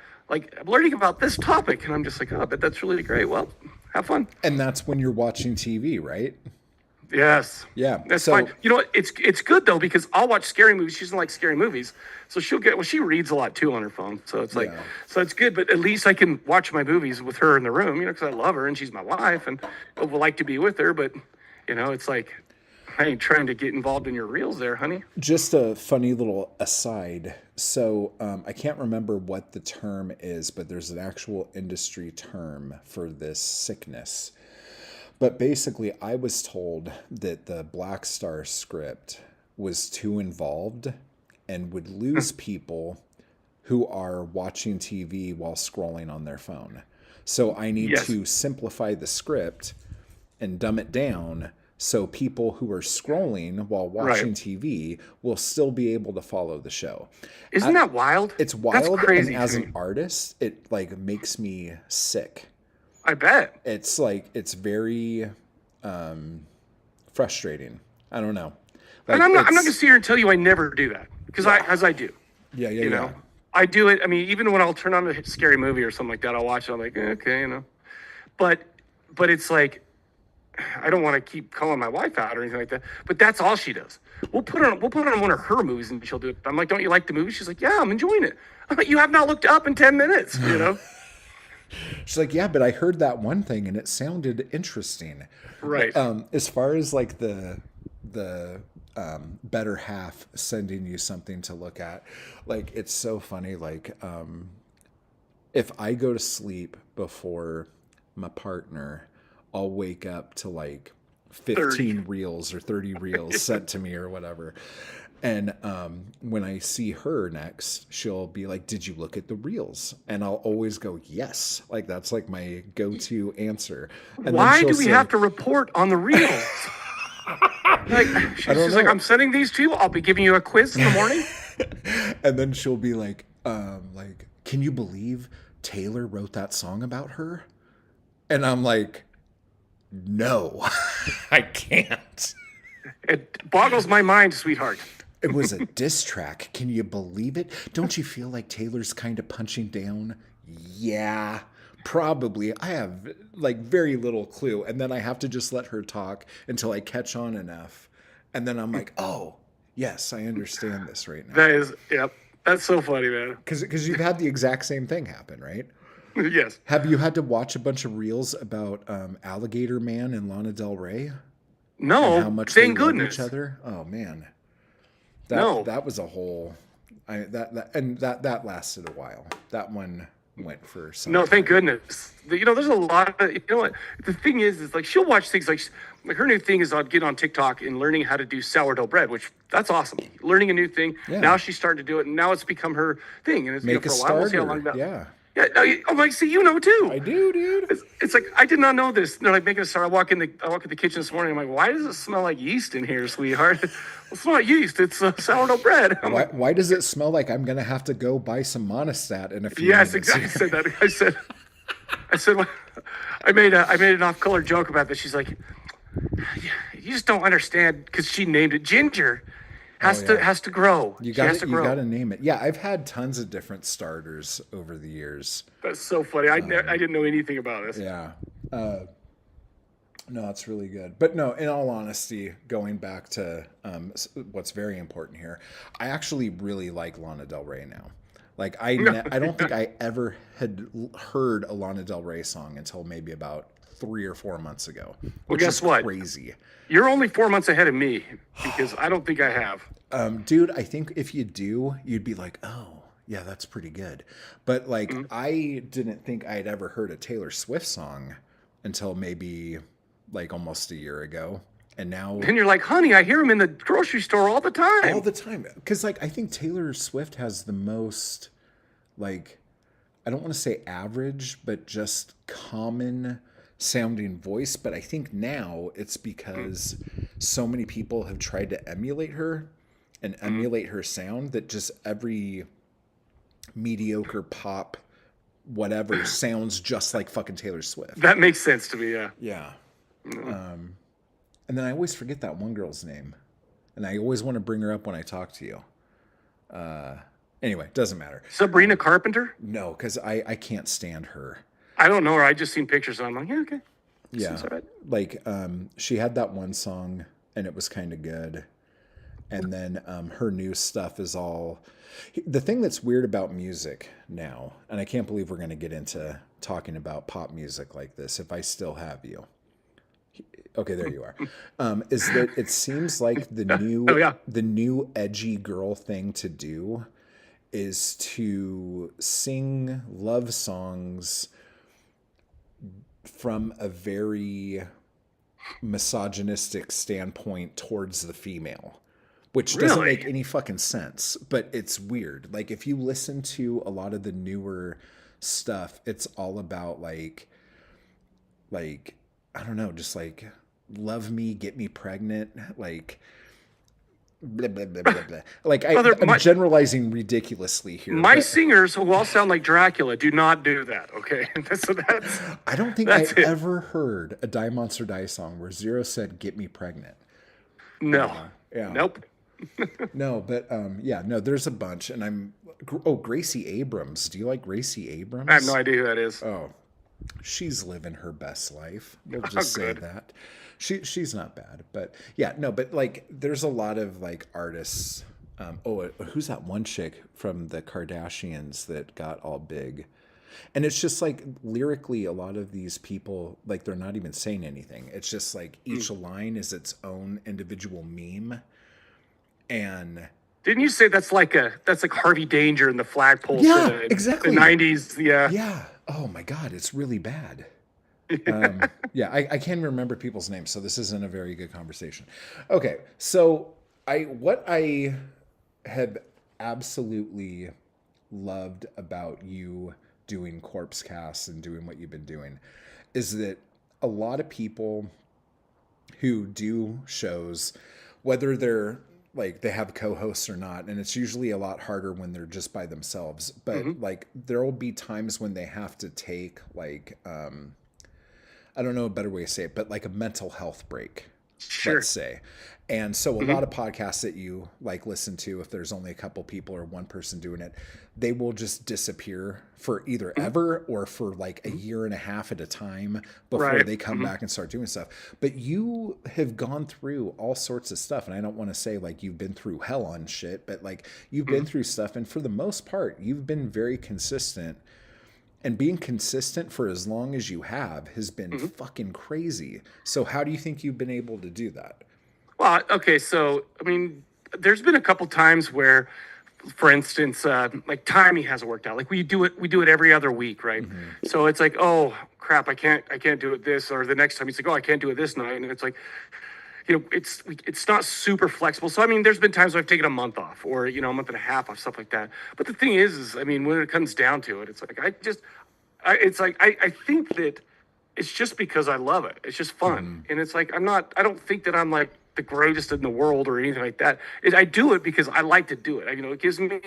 this topic, and I'm just like, oh, but that's really great. Well, have fun. And that's when you're watching TV, right? Yes. Yeah. That's fine. You know what? It's good though, because I'll watch scary movies. She doesn't like scary movies, so she reads a lot too on her phone. So it's like, so it's good. But at least I can watch my movies with her in the room, you know, because I love her and she's my wife and I would like to be with her. But you know, it's like, I ain't trying to get involved in your reels there, honey. Just a funny little aside. So I can't remember what the term is, but there's an actual industry term for this sickness. But basically, I was told that the Black Star script was too involved and would lose people who are watching TV while scrolling on their phone. So I need to simplify the script and dumb it down so people who are scrolling while watching TV will still be able to follow the show. Isn't that wild? It's wild. That's crazy. And as an artist, it like makes me sick. I bet. It's like, it's very frustrating. I don't know. Like, and I'm not going to sit here and tell you I never do that, because I do. Yeah. You know, I do it. I mean, even when I'll turn on a scary movie or something like that, I'll watch it. I'm like, okay, you know. But it's like, I don't want to keep calling my wife out or anything like that. But that's all she does. We'll put on one of her movies and she'll do it. I'm like, don't you like the movie? She's like, yeah, I'm enjoying it. I'm like, you have not looked up in 10 minutes, you know? She's like, yeah, but I heard that one thing and it sounded interesting. Right. As far as like the better half sending you something to look at, like, it's so funny. Like, if I go to sleep before my partner, I'll wake up to like 15 reels or 30 reels sent to me or whatever. And when I see her next, she'll be like, did you look at the reels? And I'll always go, yes. Like, that's like my go-to answer. And why do we have to report on the reels? Like, she's like, I'm sending these to you. I'll be giving you a quiz in the morning. And then she'll be like, can you believe Taylor wrote that song about her? And I'm like, no, I can't. It boggles my mind, sweetheart. It was a diss track. Can you believe it? Don't you feel like Taylor's kind of punching down? Yeah, probably. I have like very little clue. And then I have to just let her talk until I catch on enough. And then I'm like, oh, yes, I understand this right now. That is, yep. That's so funny, man. Because you've had the exact same thing happen, right? Yes. Have you had to watch a bunch of reels about Alligator Man and Lana Del Rey? and how No, much they thank love each goodness. other. Oh man, No, that was a whole. That lasted a while. That one went for some no, thank time. goodness. There's a lot of, what? The thing is like she'll watch things like her new thing is on getting on TikTok and learning how to do sourdough bread, which that's awesome. Learning a new thing. Yeah, Now she's starting to do it, and now it's become her thing. And it's make a for a while. We'll see how long starter. that. Yeah, Yeah. No, I'm like, see, too. I do, dude. It's like I did not know this. They're like making a start. I walk in the kitchen this morning. I'm like, why does it smell like yeast in here, sweetheart? It's not yeast. It's sourdough bread. I'm like, Why does it smell like I'm gonna have to go buy some Monistat in a few yes, minutes? exactly. I said that. I said, well, I made an off-color joke about this. She's like, you just don't understand because she named it Ginger. Oh yeah. Has to grow. You She has got to you grow. got to name it. Yeah, I've had tons of different starters over the years. That's so funny. I didn't know anything about this. Yeah. No, it's really good. But no, in all honesty, going back to what's very important here, I actually really like Lana Del Rey now. Like I don't think I ever had heard a Lana Del Rey song until maybe about 3 or 4 months ago, which guess is what? crazy. You're only 4 months ahead of me because I don't think I have. Dude, I think if you do, you'd be like, oh, yeah, that's pretty good. But like, I didn't think I'd ever heard a Taylor Swift song until maybe like almost a year ago. And now And you're like, honey, I hear him in the grocery store all the time. all the time. Because like, I think Taylor Swift has the most, like, I don't want to say average, but just common sounding voice. But I think now it's because so many people have tried to emulate her and emulate her sound that just every mediocre pop whatever sounds just like fucking Taylor Swift. That makes sense to me, yeah. Yeah. And then I always forget that one girl's name. And I always want to bring her up when I talk to you. Anyway, doesn't matter. Sabrina Carpenter? No, because I can't stand her. I don't know her. I just seen pictures and I'm like, yeah, okay. Yeah. Seems all right. Like, she had that one song and it was kind of good. And then her new stuff is all... The thing that's weird about music now, and I can't believe we're going to get into talking about pop music like this, if I still have you. Okay, there you are. Is that it seems like the new Oh, yeah. the new edgy girl thing to do is to sing love songs from a very misogynistic standpoint towards the female, which doesn't Really? make any fucking sense, but it's weird. Like if you listen to a lot of the newer stuff, it's all about like I don't know, just like love me, get me pregnant, like blah, blah, blah, blah, blah. Like I'm generalizing ridiculously here. My but singers who all sound like Dracula do not do that, okay? So that's I don't think that's I it. ever heard a Die Monster Die song where Zero said "Get me pregnant." No. Yeah. Nope. No, but yeah, no, there's a bunch, and Gracie Abrams. Do you like Gracie Abrams? I have no idea who that is. Oh, she's living her best life. We'll just say Good. that. She's not bad, but yeah, no, but like there's a lot of like artists. Who's that one chick from the Kardashians that got all big? And it's just like lyrically, a lot of these people, like they're not even saying anything. It's just like each line is its own individual meme. And Didn't you say that's like Harvey Danger in the flagpole? yeah, for exactly. The 90s, yeah. Yeah. Oh my God, it's really bad. Yeah, I can't remember people's names, so this isn't a very good conversation. Okay, so what I have absolutely loved about you doing Corpse Cast and doing what you've been doing is that a lot of people who do shows, whether they're like they have co-hosts or not, and it's usually a lot harder when they're just by themselves, but like there will be times when they have to take like I don't know a better way to say it, but like a mental health break, Sure. let's say. And so a lot of podcasts that you like listen to, if there's only a couple people or one person doing it, they will just disappear for either ever or for like a year and a half at a time before Right. they come back and start doing stuff. But you have gone through all sorts of stuff. And I don't want to say like you've been through hell on shit, but like you've been through stuff. And for the most part, you've been very consistent And being consistent for as long as you have has been fucking crazy. So how do you think you've been able to do that? Well, okay, so I mean, there's been a couple times where, for instance, like timing hasn't worked out. Like we do it every other week, right? So it's like, oh crap, I can't do it this, or the next time it's like, oh, I can't do it this night, and it's like, it's not super flexible. So I mean, there's been times where I've taken a month off, or a month and a half off, stuff like that. But the thing is I mean, when it comes down to it, it's like I think that it's just because I love it. It's just fun, and it's like I don't think that I'm like the greatest in the world or anything like that. I do it because I like to do it. It gives me.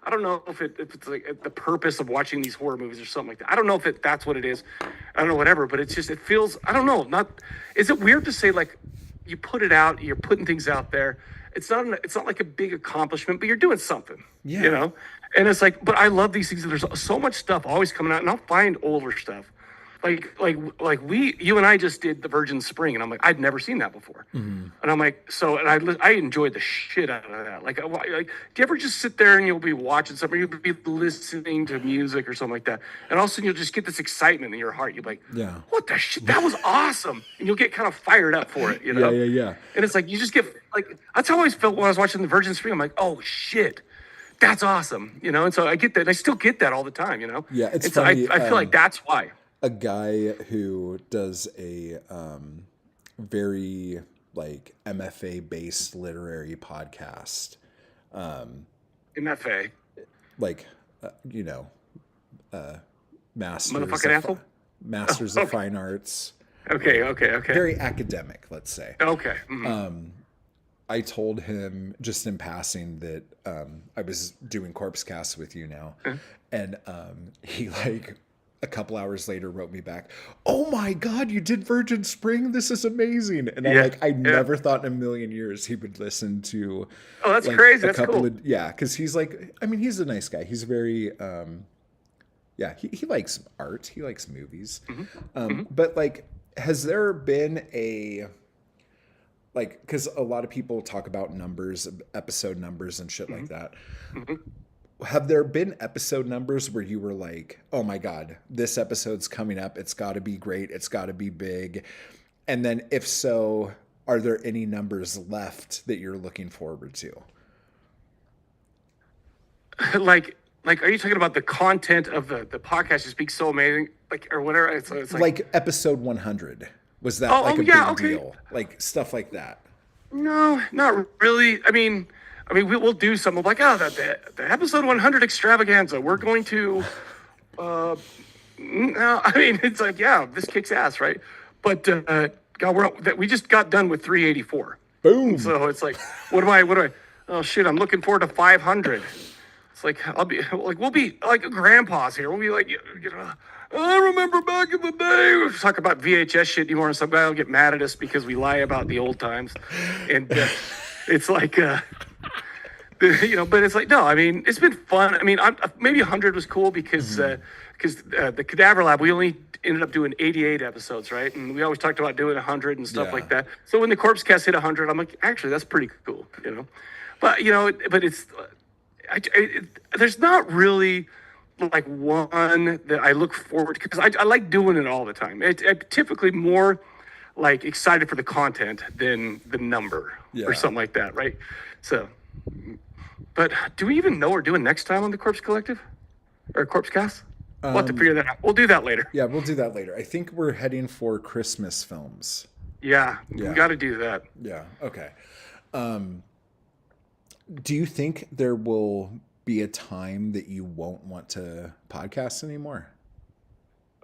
I don't know if it's like the purpose of watching these horror movies or something like that. I don't know if that's what it is. I don't know, whatever. But it's just it feels. I don't know. Not. Is it weird to say like you put it out? You're putting things out there. It's not like a big accomplishment, but you're doing something. Yeah. And it's like, but I love these things. There's so much stuff always coming out, and I'll find older stuff. You and I just did the Virgin Spring, and I'm like, I'd never seen that before, and I'm like, I enjoyed the shit out of that. Like, do you ever just sit there and you'll be watching something, you'll be listening to music or something like that, and all of a sudden you'll just get this excitement in your heart. You're like, Yeah. what the shit? That was awesome, and you'll get kind of fired up for it, Yeah. And it's like you just get like that's how I always felt when I was watching the Virgin Spring. I'm like, oh shit. That's awesome, and so I get that. And I still get that all the time, Yeah, it's and so funny. I feel like that's why. A guy who does a very like MFA based literary podcast, MFA, like masters motherfucking asshole. Masters of Fine Arts. Okay. Very academic, let's say. Okay. I told him just in passing that I was doing Corpse Cast with you now, and he like a couple hours later wrote me back, "Oh my God, you did Virgin Spring? This is amazing!" And I'm like, I never thought in a million years he would listen to. Oh, that's like, crazy. That's cool. Because he's like, I mean, he's a nice guy. He's very, he likes art. He likes movies. But like, has there been because a lot of people talk about numbers, episode numbers and shit like that. Have there been episode numbers where you were like, oh my God, this episode's coming up. It's got to be great. It's got to be big. And then if so, are there any numbers left that you're looking forward to? Like, are you talking about the content of the podcast just being so amazing? Like, or whatever. It's like episode 100. Was that a big deal? Like stuff like that? No, not really. I mean, we'll do something like, the episode 100 extravaganza. We're going to, no, I mean, it's like, yeah, this kicks ass, right? But God, we just got done with 384. Boom. So it's like, what do I? Oh shit, I'm looking forward to 500. It's like we'll be like grandpas here. We'll be like, I remember back in the day. We talk about VHS shit anymore, and some guy will get mad at us because we lie about the old times, and it's like. But it's like, no, I mean, it's been fun. I mean, maybe 100 was cool because the Cadaver Lab, we only ended up doing 88 episodes, right? And we always talked about doing 100 and stuff like that. So when the Corpse Cast hit 100, I'm like, actually, that's pretty cool, But, but it's, there's not really like one that I look forward to because I like doing it all the time. I'm typically more like excited for the content than the number or something like that, right? So... But do we even know what we're doing next time on the Corpse Collective or Corpse Cast? We'll have to figure that out. We'll do that later. Yeah, we'll do that later. I think we're heading for Christmas films. Yeah. We got to do that. Yeah. Okay. Do you think there will be a time that you won't want to podcast anymore?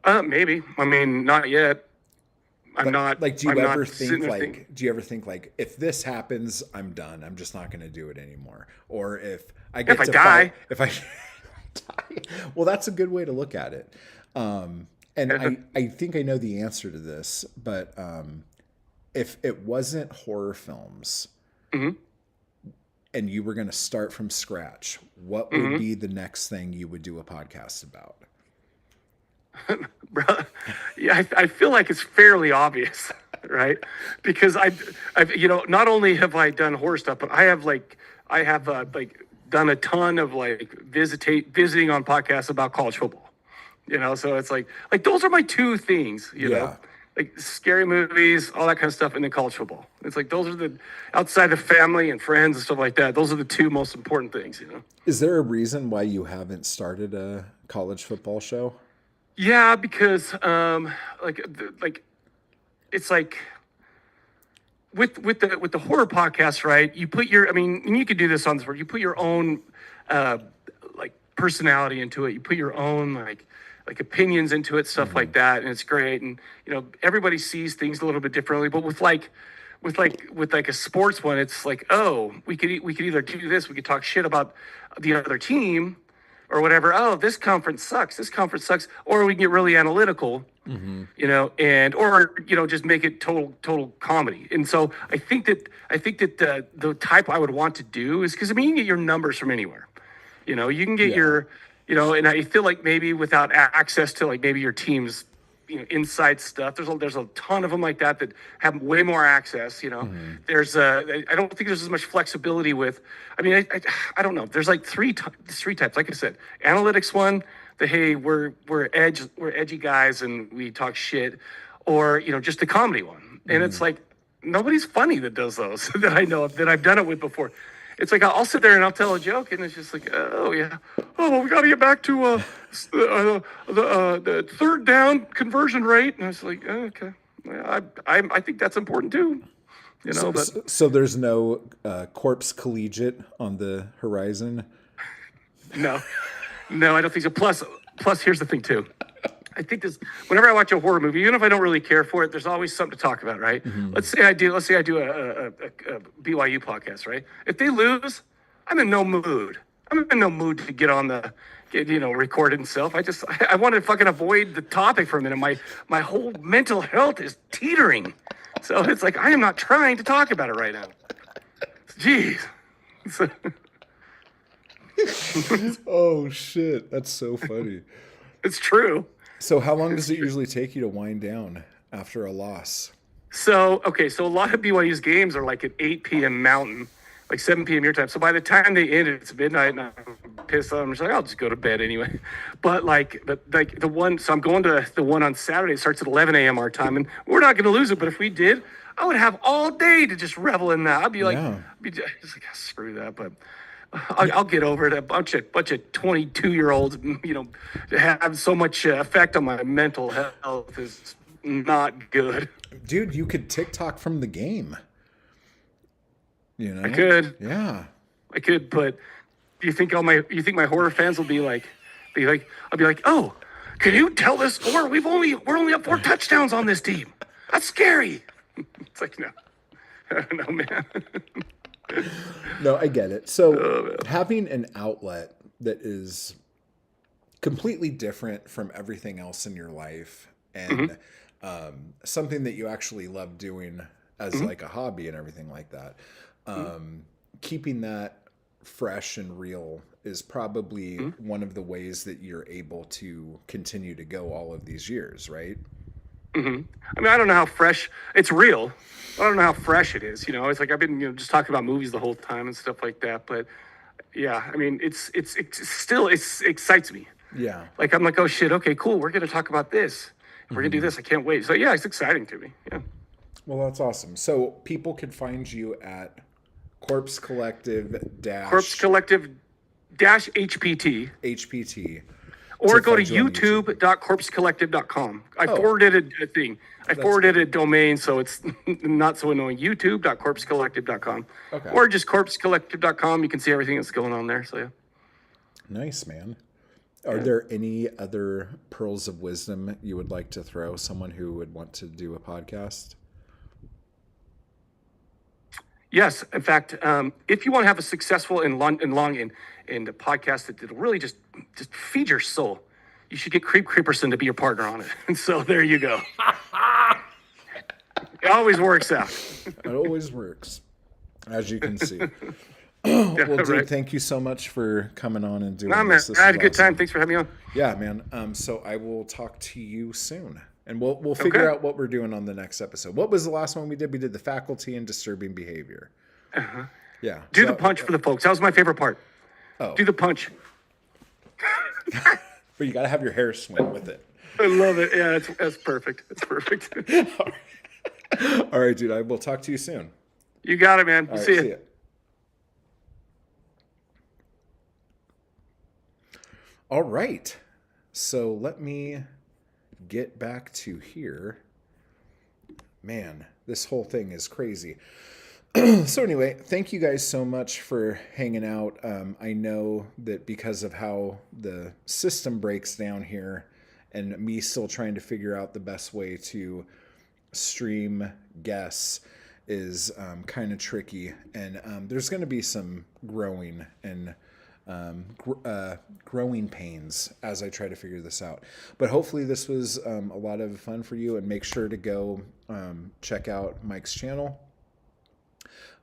Maybe. I mean, not yet. I'm not like. Do you I'm ever think like? Do you ever think like, if this happens, I'm done. I'm just not going to do it anymore. Or if I get die, well, that's a good way to look at it. And I think I know the answer to this, but if it wasn't horror films, and you were going to start from scratch, what would be the next thing you would do a podcast about? Bro, yeah, I feel like it's fairly obvious, right? Because I've not only have I done horror stuff, but I have done a ton of like visiting on podcasts about college football, So it's like those are my two things, Yeah. like scary movies, all that kind of stuff, and then college football. It's like those are the outside of family and friends and stuff like that. Those are the two most important things. Is there a reason why you haven't started a college football show? Yeah, because like it's like with the horror podcast, right? You put your, I mean, and you could do this on this where you put your own like personality into it. You put your own like opinions into it, stuff like that, and it's great. And everybody sees things a little bit differently. But with a sports one, it's like, oh, we could either do this, we could talk shit about the other team or whatever. Oh, this conference sucks. This conference sucks. Or we can get really analytical, and or just make it total comedy. And so I think that the type I would want to do is because I mean you can get your numbers from anywhere. You can get and I feel like maybe without access to like maybe your team's inside stuff. There's a ton of them like that have way more access. There's I don't think there's as much flexibility with. I mean, I don't know. There's like three types. Like I said, analytics one. The hey, we're edgy guys and we talk shit, or just the comedy one. And it's like nobody's funny that does those that I know of that I've done it with before. It's like I'll sit there and I'll tell a joke, and it's just like, oh yeah, oh well, we got to get back to the third down conversion rate, and I was like, oh, okay, I think that's important too, But So there's no corpse collegiate on the horizon. no, I don't think so. Plus, here's the thing too. I think whenever I watch a horror movie, even if I don't really care for it, there's always something to talk about, right? Let's say I do a BYU podcast, right? If they lose, I'm in no mood. I'm in no mood to get on record it and stuff. I want to fucking avoid the topic for a minute. My whole mental health is teetering. So it's like, I am not trying to talk about it right now. Jeez. Oh shit, that's so funny. It's true. So how long does it usually take you to wind down after a loss? So a lot of BYU's games are like at 8 p.m. Mountain, like 7 p.m. your time. So by the time they end, it's midnight, and I'm pissed off. I'm just like, I'll just go to bed anyway. But the one, so I'm going to the one on Saturday. It starts at 11 a.m. our time, and we're not going to lose it. But if we did, I would have all day to just revel in that. I'd be like, just like screw that, but. I'll get over it. A bunch of 22-year-olds, have so much effect on my mental health is not good. Dude, you could TikTok from the game. I could. Yeah. I could, but do you think my horror fans will be like, I'll be like, oh, can you tell this score? We're only up 4 touchdowns on this team. That's scary. It's like, no, I don't know, man. No, I get it. So having an outlet that is completely different from everything else in your life and something that you actually love doing as like a hobby and everything like that, keeping that fresh and real is probably one of the ways that you're able to continue to go all of these years, right? I mean, I don't know how fresh it's real. I don't know how fresh it is. It's like I've been just talking about movies the whole time and stuff like that. But yeah, I mean, it's still excites me. Yeah. Like I'm like, oh shit, okay, cool. We're gonna talk about this. We're gonna do this. I can't wait. So yeah, it's exciting to me. Yeah. Well, that's awesome. So people can find you at Corpse Collective HPT. Or go to youtube.corpsecollective.com. I forwarded a thing. I forwarded a domain, so it's not so annoying. youtube.corpsecollective.com. Okay. Or just corpsecollective.com. You can see everything that's going on there. So yeah. Nice, man. Are there any other pearls of wisdom you would like to throw someone who would want to do a podcast? Yes. In fact, if you want to have a successful and long and a podcast that'll really just feed your soul, you should get Creeperson to be your partner on it. And so there you go. It always works out. It always works, as you can see. Well, dude, right. Thank you so much for coming on and doing this. I had a good time. Thanks for having me on. Yeah, man. So I will talk to you soon, and we'll figure out what we're doing on the next episode. What was the last one we did? We did the faculty and disturbing behavior. Yeah. Do the punch for the folks. That was my favorite part. Oh. Do the punch. But you got to have your hair swim with it. I love it. Yeah, that's perfect. That's perfect. All right, dude. I will talk to you soon. You got it, man. All We'll right, see see you. ya. All right. So let me get back to here. Man, this whole thing is crazy. So anyway, thank you guys so much for hanging out. I know that because of how the system breaks down here and me still trying to figure out the best way to stream guests is kind of tricky. And there's going to be some growing and growing pains as I try to figure this out. But hopefully this was a lot of fun for you, and make sure to go check out Mike's channel.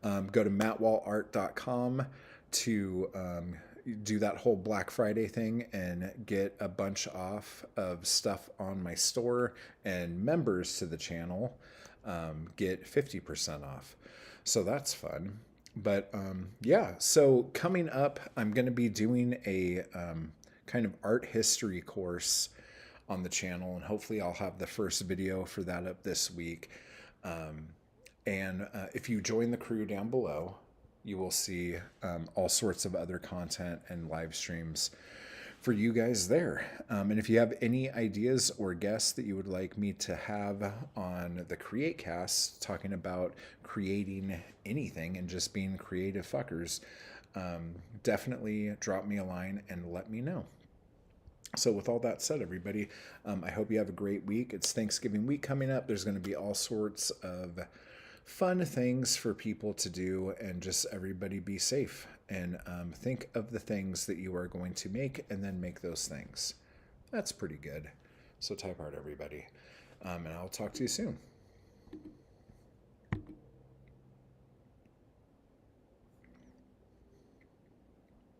Go to mattwallart.com to do that whole Black Friday thing and get a bunch off of stuff on my store, and members to the channel get 50% off. So that's fun. But yeah, so coming up, I'm going to be doing a kind of art history course on the channel, and hopefully I'll have the first video for that up this week. And if you join the crew down below, you will see all sorts of other content and live streams for you guys there. And if you have any ideas or guests that you would like me to have on the CreateCast talking about creating anything and just being creative fuckers, definitely drop me a line and let me know. So with all that said, everybody, I hope you have a great week. It's Thanksgiving week coming up. There's going to be all sorts of fun things for people to do, and just everybody be safe and think of the things that you are going to make and then make those things. That's pretty good. So type hard, everybody. And I'll talk to you soon.